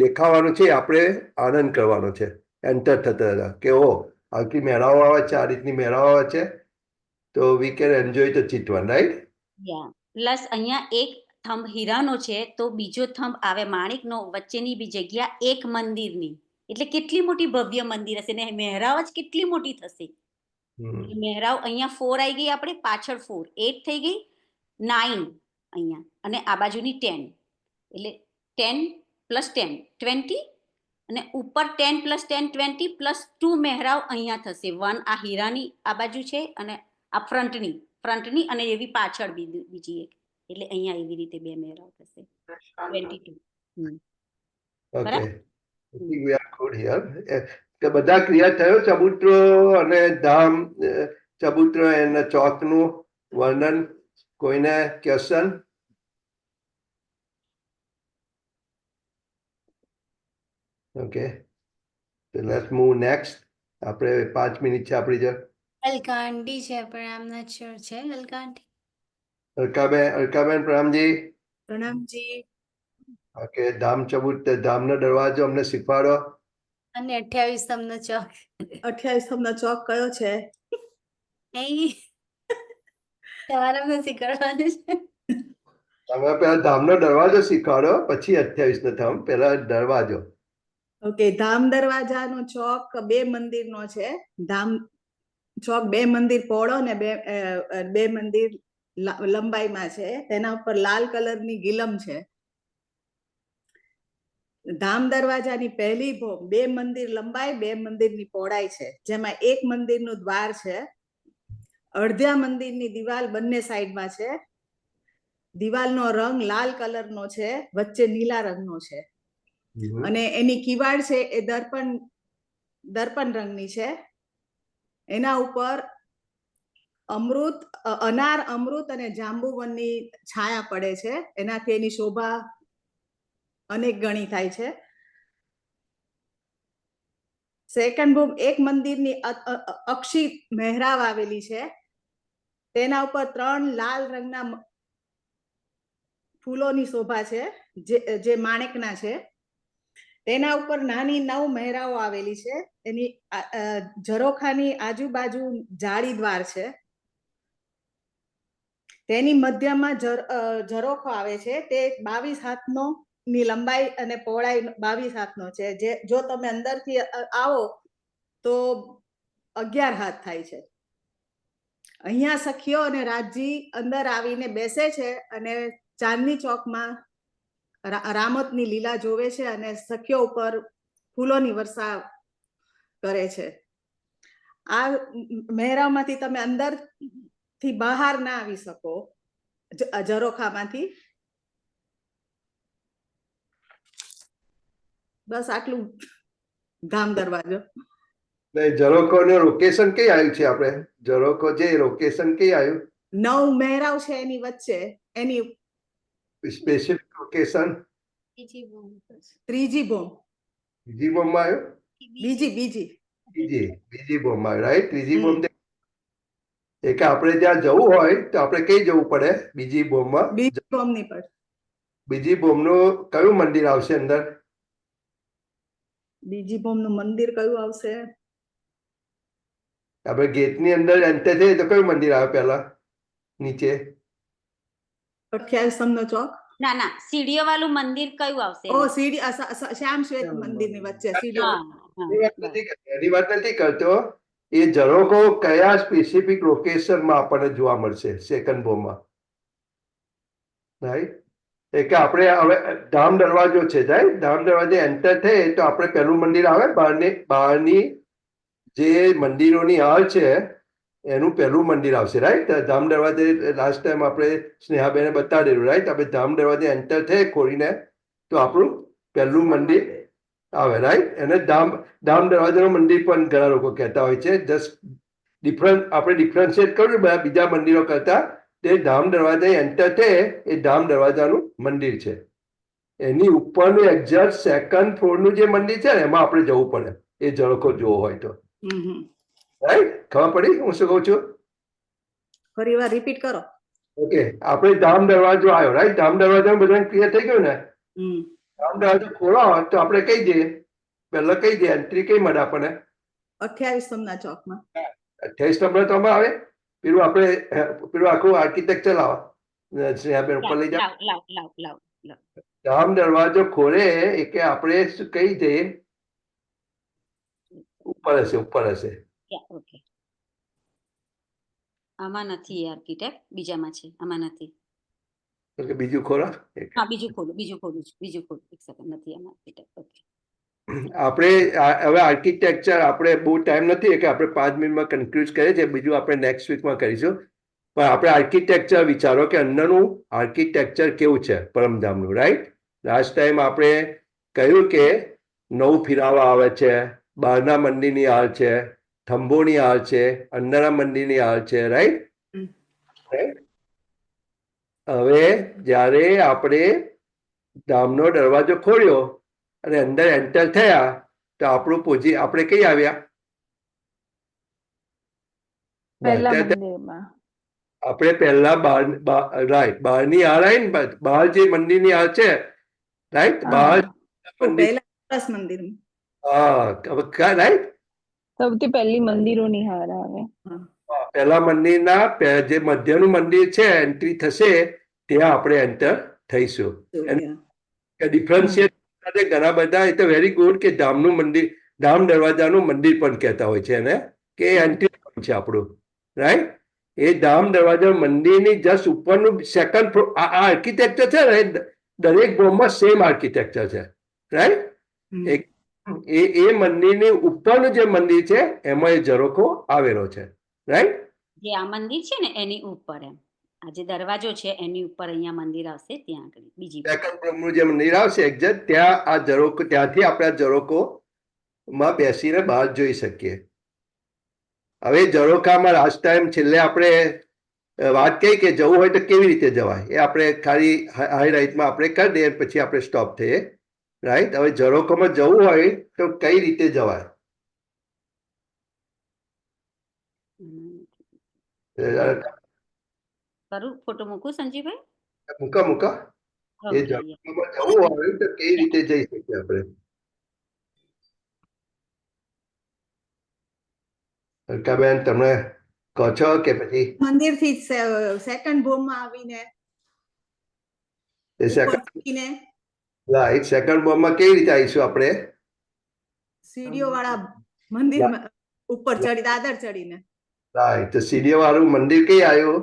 દેખાવાનું છે, આપણે આનંદ કરવાનો છે એન્ટર થતા હતા કે ઓ આટલી મહેરાવો આવે છે, આ રીતની મહેરાવો આવે છે, તો વી કેન એન્જોય ધ ચિત્રણ, રાઈટ? પ્લસ અહીંયા એક થંભ હીરાનો છે તો બીજો થંભ આવે માણિકનો, વચ્ચેની બી જગ્યા એક મંદિરની, એટલે કેટલી મોટી ભવ્ય મંદિર હશે ને મહેરાવ જ કેટલી મોટી થશે. મહેરાવ અહીંયા 4 આવી ગઈ, આપણે પાછળ 4 8 થઈ ગઈ, 9 અહીંયા, અને આ બાજુની 10, એટલે 10 + 10 20, અને ઉપર 10 + 10 20 + 2 મહેરાવ અહીંયા થશે. 1 આ હીરાની આ બાજુ છે અને આ ફ્રન્ટની અને એવી પાછળ બીજી એક, એટલે અહીંયા એવી રીતે 2 મહેરાવ થશે. 22. Okay, we are good here. કે બધા ક્લિયર થયો ચબૂતરો અને ધામ, ચબૂતરો અને ચોકનું વર્ણન? કોઈને question? Okay, so let's move next. આપણે 5 મિનિટ છે આપણી જોડે. અલકા આંટી છે પણ આમ નોટ શ્યોર છે. અલકા આંટી. અલકાબેન પ્રણામજી. પ્રણામજી. ઓકે, ધામ ધામનો દરવાજો અમને શીખવાડો. અને 28 થંભનો ચોક. 28 થંભનો ચોક કયો છે? તમારે નથી કરવાનું છે. તમે પેલા ધામનો દરવાજો શીખવાડો, પછી 28 નો થંભ, પેલા દરવાજો. ઓકે, ધામ દરવાજાનો ચોક 2 મંદિરનો છે. ધામ ચોક 2 મંદિર પહોળો ને 2 મંદિર લંબાઈમાં છે. તેના ઉપર લાલ કલરની ગિલમ છે. ધામ દરવાજાની પહેલી ભોમ 2 મંદિર લંબાઈ 2 મંદિરની પહોળાઈ છે, જેમાં એક મંદિરનું દ્વાર છે. અડધા મંદિરની દિવાલ બંને સાઈડમાં છે. દિવાલનો રંગ લાલ કલરનો છે, વચ્ચે નીલા રંગનો છે. અને એની કિવાડ છે એ દર્પણ રંગની છે. એના ઉપર અનાર, અમૃત અને જાંબુવનની છાયા પડે છે. એનાથી એની શોભા અનેક ગણી થાય છે. સેકન્ડ ભૂમ એક મંદિરની અક્ષી મહેરાબ આવેલી છે. તેના ઉપર 3 લાલ રંગના ફૂલોની શોભા છે, જે માણેકના છે. તેના ઉપર નાની 9 મહેરાઓ આવેલી છે. એની ઝરોખાની આજુબાજુ જાળી દ્વાર છે. તેની મધ્યમાં ઝરોખો આવે છે. તે 22 હાથનો ની લંબાઈ અને પહોળાઈ 22 હાથનો છે. જે જો તમે અંદરથી આવો તો 11 હાથ થાય છે. અહીંયા સખીઓ અને રાજજી અંદર આવીને બેસે છે અને ચાંદની ચોકમાં રામતની લીલા જોવે છે અને સખીઓ ઉપર ફૂલોની વર્ષા કરે છે. આ મહેરામાંથી તમે અંદરથી બહાર ના આવી શકો ઝરોખામાંથી. બસ આટલું ધામ દરવાજો. ઝરોખાનું લોકેશન કઈ આવ્યું છે? આપણે ઝરોખો જે લોકેશન કઈ આવ્યું? 9 મહેરાવ છે એની વચ્ચે. એની સ્પેસિફિક લોકેશન ત્રીજી ભૂમ. બીજી બોમ્બમાં આવ્યું? બીજી બોમ્બમાં આવ્યું, રાઈટ? ત્રીજી બોમ્બ કે આપણે જ્યાં જવું હોય તો આપણે કઈ જવું પડે? બીજી બોમ્બમાં. બીજી બોમ્બનું કયું મંદિર આવશે અંદર? બીજી બોમ્બનું મંદિર કયું આવશે? આપણે ગેટની અંદર એન્ટર થઈએ તો કયું મંદિર આવે પહેલા? નીચે 28 નો ચોક. ના ના, સીડીઓ વાળું મંદિર કયું આવશે? ઓ સીડી શ્યામ શ્વેત મંદિરની વચ્ચે સીડીઓ. એની વાત નથી કરતો. એ ઝરોખો કયા સ્પેસિફિક લોકેશનમાં આપણને જોવા મળશે સેકન્ડ બોમ્બમાં? રાઈટ? એ કે આપણે હવે ધામ દરવાજો છે, રાઈટ? ધામ દરવાજે એન્ટર થઈએ તો આપણે પહેલું મંદિર આવે. બહારની જે મંદિરોની હાલ છે એનું પહેલું મંદિર આવશે, રાઈટ? ધામ દરવાજે લાસ્ટ ટાઈમ આપણે સ્નેહાબેને બતાડેલું, રાઈટ? આપણે ધામ દરવાજે એન્ટર થઈએ ખોલીને તો આપણું પહેલું મંદિર આવે, રાઈટ? એને ધામ દરવાજાનું મંદિર પણ ઘણા લોકો કહેતા હોય છે. જસ્ટ આપણે ડિફરન્શિએટ કર્યું બીજા મંદિરો કરતા. તે ધામ દરવાજે એન્ટર થઈએ એ ધામ દરવાજાનું મંદિર છે. એની ઉપરનું એક્ઝેક્ટ સેકન્ડ ફ્લોરનું જે મંદિર છે ને એમાં આપણે જવું પડે એ ઝરોખો જોવો હોય તો, રાઈટ? ખબર પડી હું શું કહું છું? ફરી વાર રિપીટ કરો. ઓકે, આપણે ધામ દરવાજો આવ્યો, રાઈટ? ધામ દરવાજામાં બધાને ક્લિયર થઈ ગયું ને? ધામ દરવાજો ખોલો તો આપણે કઈ જઈએ? પહેલા કઈ જઈએ? એન્ટ્રી કઈ મળે આપણને? 28 સ્તંભના ચોકમાં. 28 સ્તંભના ચોકમાં આવે. પેલું આખું આર્કિટેક્ચર લાવો. સ્નેહાબેન ઉપર લઈ જાઓ. ધામ દરવાજો ખોલે એ કે આપણે કઈ જઈએ? ઉપર હશે. આમાં નથી આર્કિટેક્ટ, બીજામાં છે, આમાં નથી. બીજું ખોલો. હા, બીજું ખોલું. એક સેકન્ડ, નથી આમાં આર્કિટેક્ટ. ઓકે, આપણે હવે આર્કિટેક્ચર આપણે બહુ ટાઈમ નથી કે આપણે 5 મિનિટમાં કન્ક્લુઝ કરીએ છીએ. બીજું આપણે નેક્સ્ટ વીકમાં કરીશું. પણ આપણે આર્કિટેક્ચર વિચારો કે અંદરનું આર્કિટેક્ચર કેવું છે પરમધામનું, રાઈટ? લાસ્ટ ટાઈમ આપણે કહ્યું કે 9 ફિરાવા આવે છે, બહારના મંદિરની હાલ છે, થંભોની હાલ છે, અંદરના મંદિરની હાલ છે, રાઈટ? હવે જ્યારે આપણે ધામનો દરવાજો ખોલ્યો અને અંદર એન્ટર થયા તો આપણું આપણે કઈ આવ્યા? આપણે પહેલા રાઈટ બહારની હાલ આવી ને, બહાર જે મંદિરની હાલ છે, રાઈટ? બહાર મંદિર. હા, રાઈટ? સૌથી પહેલી મંદિરોની હાર આવે. પહેલા મંદિરના જે મધ્યનું મંદિર છે એન્ટ્રી થશે ત્યાં આપણે એન્ટર થઈશું. ડિફરન્શિએટ ઘણા બધા. એ તો વેરી ગુડ કે ધામનું મંદિર, ધામ દરવાજાનું મંદિર પણ કહેતા હોય છે એને, કે એન્ટ્રી પોઈન્ટ છે આપણું, રાઈટ? એ ધામ દરવાજા મંદિરની જસ્ટ ઉપરનું સેકન્ડ ફ્લોર. આ આર્કિટેક્ચર છે ને દરેક બોમ્બમાં સેમ આર્કિટેક્ચર છે, રાઈટ? એ મંદિરની ઉપરનું જે મંદિર છે એમાં એ ઝરોખો આવેલો છે, રાઈટ? જે આ મંદિર છે ને એની ઉપર એમ. આ જે દરવાજો છે એની ઉપર અહીંયા મંદિર આવશે ત્યાં આગળ બીજી બાજુ. સેકન્ડ બ્રહ્મનું જે મંદિર આવશે એક્ઝેક્ટ ત્યાં આ ઝરોકો, ત્યાંથી આપણે આ ઝરોકો માં બેસીને બહાર જોઈ શકીએ. હવે ઝરોખામાં લાસ્ટ ટાઈમ છેલ્લે આપણે વાત કહી કે જવું હોય તો કેવી રીતે જવાય, એ આપણે ખાલી હાઈલાઇટમાં આપણે કરી દઈએ પછી આપણે સ્ટોપ થઈએ, રાઈટ. હવે ઝરોખામાં જવું હોય તો કઈ રીતે જવાય? કરું ફોટો મૂકું સંજીવભાઈ? મૂકા એ Okay, ઝરોખામાં જવું હોય તો કઈ રીતે જઈ શકીએ આપણે? અલકાબેન તમે કહો છો કે પછી મંદિર થી સેકન્ડ ભોમમાં આવીને એ ઉપર સેકન્ડ ચડીને રાઈટ સેકન્ડ બોમ્બમાં કેવી રીતે આવીશું આપણે? સીડીઓ વાળા મંદિર ઉપર ચડી દાદર ચડીને રાઈટ, તો સીડીઓ વાળું મંદિર કઈ આવ્યું?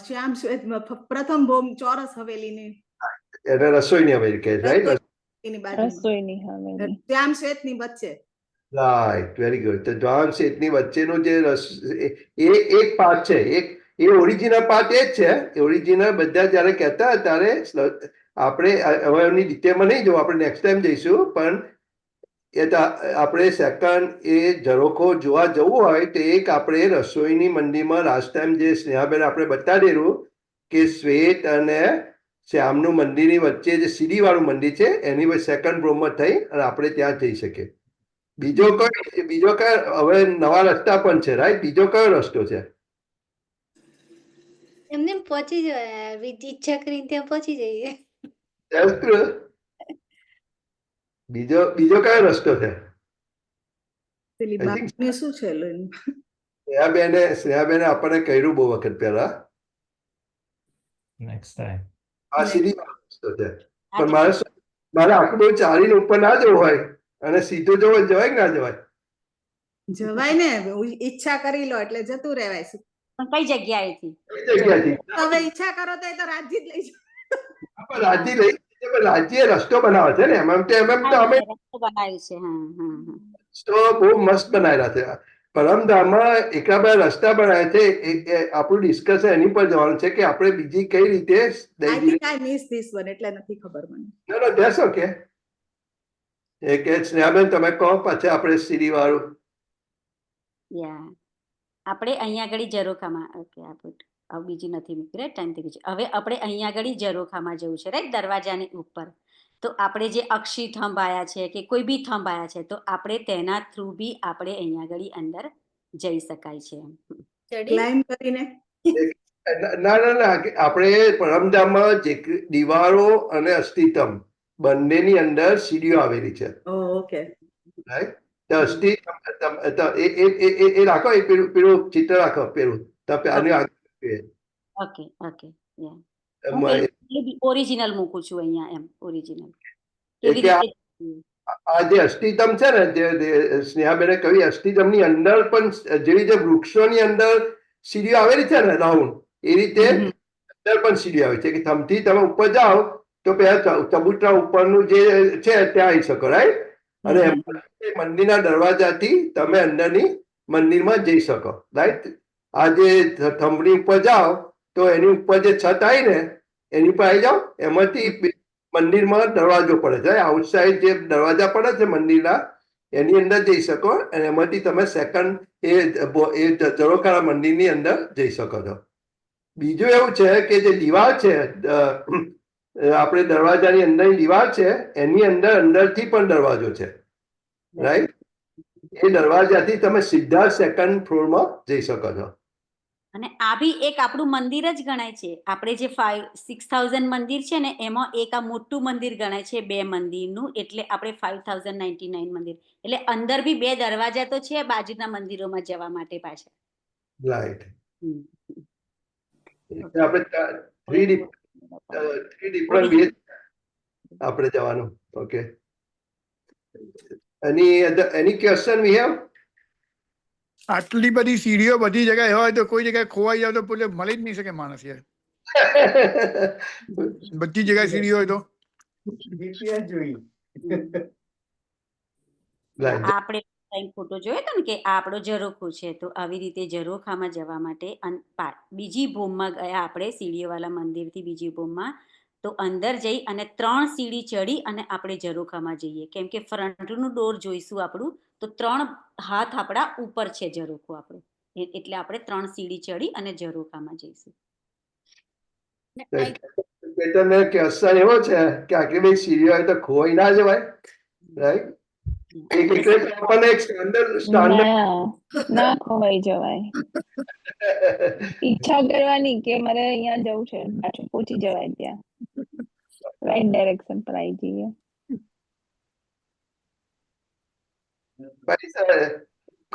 શ્યામ શ્વેત પ્રથમ ભોમ ચોરસ હવેલીની એને રસોઈની હવેલી કહે, રાઈટ. એની બાજુમાં રસોઈની હવેલી. શ્યામ શ્વેત ની વચ્ચે રાઈટ, વેરી ગુડ. તો જ્વાન શેઠની વચ્ચેનું જે એ એક પાર્ટ છે, એ ઓરિજિનલ પાર્ટ એ જ છે. ઓરિજિનલ બધા જયારે કહેતા ત્યારે આપણે હવે એની ડિટેલમાં નહીં જવું, આપણે નેક્સ્ટ ટાઈમ જઈશું. પણ એ આપણે સેકન્ડ એ ઝરોખો જોવા જવું હોય તો એક આપણે રસોઈની મંદિરમાં લાસ્ટ ટાઈમ જે સ્નેહાબેન આપણે બતાડેલું કે શ્વેત અને શ્યામનું મંદિરની વચ્ચે જે સીડી વાળું મંદિર છે એની વચ્ચે સેકન્ડ બ્રોમમાં થઈ અને આપણે ત્યાં જઈ શકીએ. બીજો કયો હવે નવા રસ્તા પણ છે, રાઈટ? બીજો કયો રસ્તો છે? એમને પહોંચી જવાય, ઈચ્છા કરીને ત્યાં પહોંચી જઈએ. બીજો કયો રસ્તો છે? પેલી I think બાપની શું છે સ્નેહાબેને આપણને કહ્યું બહુ વખત પહેલા નેક્સ્ટ ટાઈમ. આ સીધી રસ્તો છે. પણ મારે આખું બહુ ચાલીને ઉપર ના જવું હોય અને સીધું જવું જવાય કે ના જવાય? જવાય ને, ઈચ્છા કરી લો એટલે જતું રહેવાય. પણ કઈ જગ્યાએથી? કઈ જગ્યાથી? હવે ઈચ્છા કરો તો એ તો રાજ્ય જ લઈ જાઓ. રાજ્ય લઈ રાજ્ય રસ્તો બનાવે છે ને, એમ તો અમે રસ્તો બનાવ્યું છે. રસ્તો બહુ મસ્ત બનાવેલા છે. પરમધામમાં એકલા બે રસ્તા બનાવ્યા છે. આપણું ડિસ્કશન એની પર જવાનું છે કે આપણે બીજી કઈ રીતે I think I missed this one એટલે નથી ખબર મને. No, that's okay. એ કે સ્નેહાબેન તમે કહો પછી આપણે સીડી વાળું. આપણે અહીંયા આગળ ઝરોખામાં ઓકે આવું બીજી નથી મૂકી, રાઈટ? ટાઈમ થઈ ગયો છે. હવે આપણે અહીંયા આગળ ઝરોખામાં જવું છે, રાઈટ? દરવાજાની ઉપર તો આપણે જે અક્ષી થંભ આયા છે કે કોઈ બી થંભ આયા છે તો આપણે તેના થ્રુ બી આપણે અહીંયા આગળ અંદર જઈ શકાય છે. ક્લાઇમ્બ કરીને ના આપણે પરમધામમાં જે દિવાળો અને અસ્થિતમ બંનેની અંદર સીડીઓ આવેલી છે, ઓકે. રાઈટ? તો અસ્થિ એ રાખો, એ પેલું ચિત્ર રાખો, પેલું ઓકે ઓરિજિનલ મૂકું છું અહીંયા, એમ ઓરિજિનલ. આ જે અસ્થિતમ છે ને, જે સ્નેહાબેને કહ્યું અસ્થિતમની અંદર પણ જેવી જે વૃક્ષોની અંદર સીડીઓ આવેલી છે ને રાઉન્ડ, એ રીતે અંદર પણ સીડીઓ આવે છે કે થમથી તમે ઉપર જાઓ તો પેલા ચબૂતરા ઉપરનું જે છે ત્યાં આવી શકો, રાઈટ? અને મંદિરના દરવાજાથી તમે અંદરની મંદિરમાં જઈ શકો, રાઈટ? આ જે થંભની ઉપર જાઓ તો એની ઉપર જે છત આવી ને એની પર આવી જાઓ, એમાંથી મંદિરમાં દરવાજો પડે છે. આઉટસાઇડ જે દરવાજા પડે છે મંદિરના એની અંદર જઈ શકો અને એમાંથી તમે સેકન્ડ એ ઝરોખા મંદિરની અંદર જઈ શકો છો. બીજું એવું છે કે જે દિવાલ છે આપણે દરવાજાની અંદરની દિવાલ છે એની અંદરથી પણ દરવાજો છે, રાઈટ? એ દરવાજાથી તમે સીધા સેકન્ડ ફ્લોરમાં જઈ શકો છો. અને આ બી એક આપણું મંદિર જ ગણાય છે. આપણે જે 6000 મંદિર છે ને એમાં એક આ મોટું મંદિર ગણાય છે 2 મંદિરનું, એટલે આપણે 5099 મંદિર, એટલે અંદર બી 2 દરવાજા તો છે બાજુના મંદિરોમાં જવા માટે પાછા, રાઈટ? આપણે 3 ડિફરન્ટ વે આપણે જવાનું. Okay, any question we have? આટલી બધી સીડીઓ બધી જગ્યાએ હોય તો કોઈ જગ્યાએ ખોવાઈ જાવ તો પોતે મળી જ નહીં શકે માણસ યાર. બધી જગ્યાએ સીડીઓ હોય તો આપણે ટાઈમ ફોટો જોયો હતો ને કે આ આપણો ઝરોખો છે, તો આવી રીતે ઝરોખામાં જવા માટે બીજી ભૂમમાં ગયા આપણે સીડીઓવાળા મંદિરથી બીજી ભૂમમાં, તો અંદર જઈ અને 3 સીડી ચડી અને આપણે ઝરોખામાં જઈએ, કેમ કે ફ્રન્ટનું ડોર જોઈશું આપણું, તો 3 હાથ આપણા ઉપર છે ઝરોખો આપણો, એટલે આપણે 3 સીડી ચડી અને ઝરોખામાં જઈશું. કેતનને ક્વેશ્ચન એવો છે કે આટલી બધી સીડીઓ હોય તો ખોઈ ના જવાય, રાઈટ? આપણને એક સ્ટાન્ડર્ડ ના ખોવાઈ જવાય. ઈચ્છા કરવાની કે મારે અહીંયા જવું છે, પાછું પહોંચી જવાય ત્યાં, રાઈટ ડાયરેક્શન પર આવી જઈએ.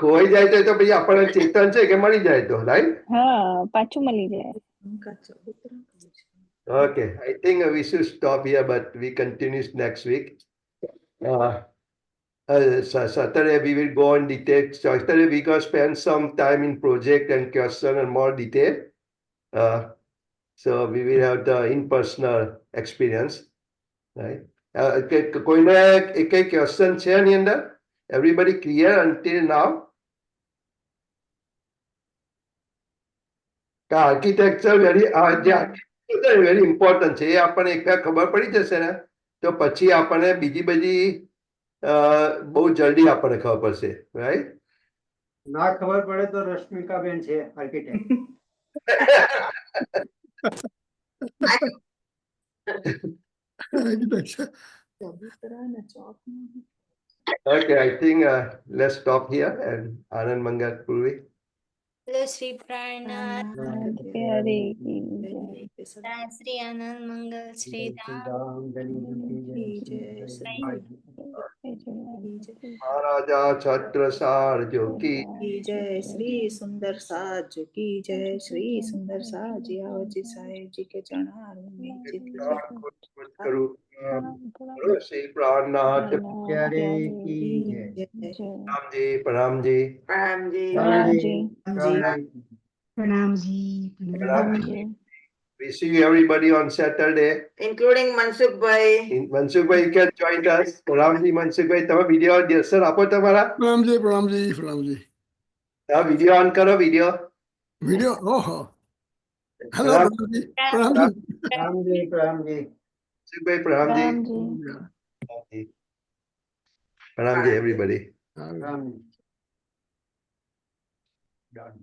ખોવાઈ જાય તો પછી આપણને ચેતન છે કે મળી જાય તો, રાઈટ? હા, પાછું મળી જાય. Okay, I think we should stop here, but we continue next week. Saturday we will go on detail. Saturday we gonna spend some time in project and question and more detail. So we will have the in-personal experience, right? કોઈને એક question છે આની અંદર? Everybody clear until now? Architecture very important છે, એ આપણને એકવાર ખબર પડી જશે ને તો પછી આપણને બીજી બધી બહુ જલ્દી આપણને ખબર પડશે, રાઈટ? ના ખબર પડે તો રશ્મિકાબેન છે architect. Okay, I think let's stop here and Anand Mangal Purvi. બોલો શ્રી પ્રાણનાથ, શ્રી આનંદ મંગલ, શ્રી રામ. महाराजा छत्रसाल जो की जय, श्री सुंदर साज की जय, श्री सुंदर साज जी साहेब जी के चढ़ान में करूं श्री प्राणनाथ प्यारे की जय। प्रणाम जी, પ્રણામ જી. प्रणाम जी। प्रणाम जी। We see you everybody on Saturday. Including Mansukhbhai. Mansukh you can join us. Ramji, Mansukh તમે વિડિયો દર્શન આપો તમારા. પ્રણામજી. હા, વિડિયો ઓન કરો, વિડિયો. ઓહો. હેલો પ્રણામજી. Mansukh પ્રણામજી. પ્રણામજી everybody. Done.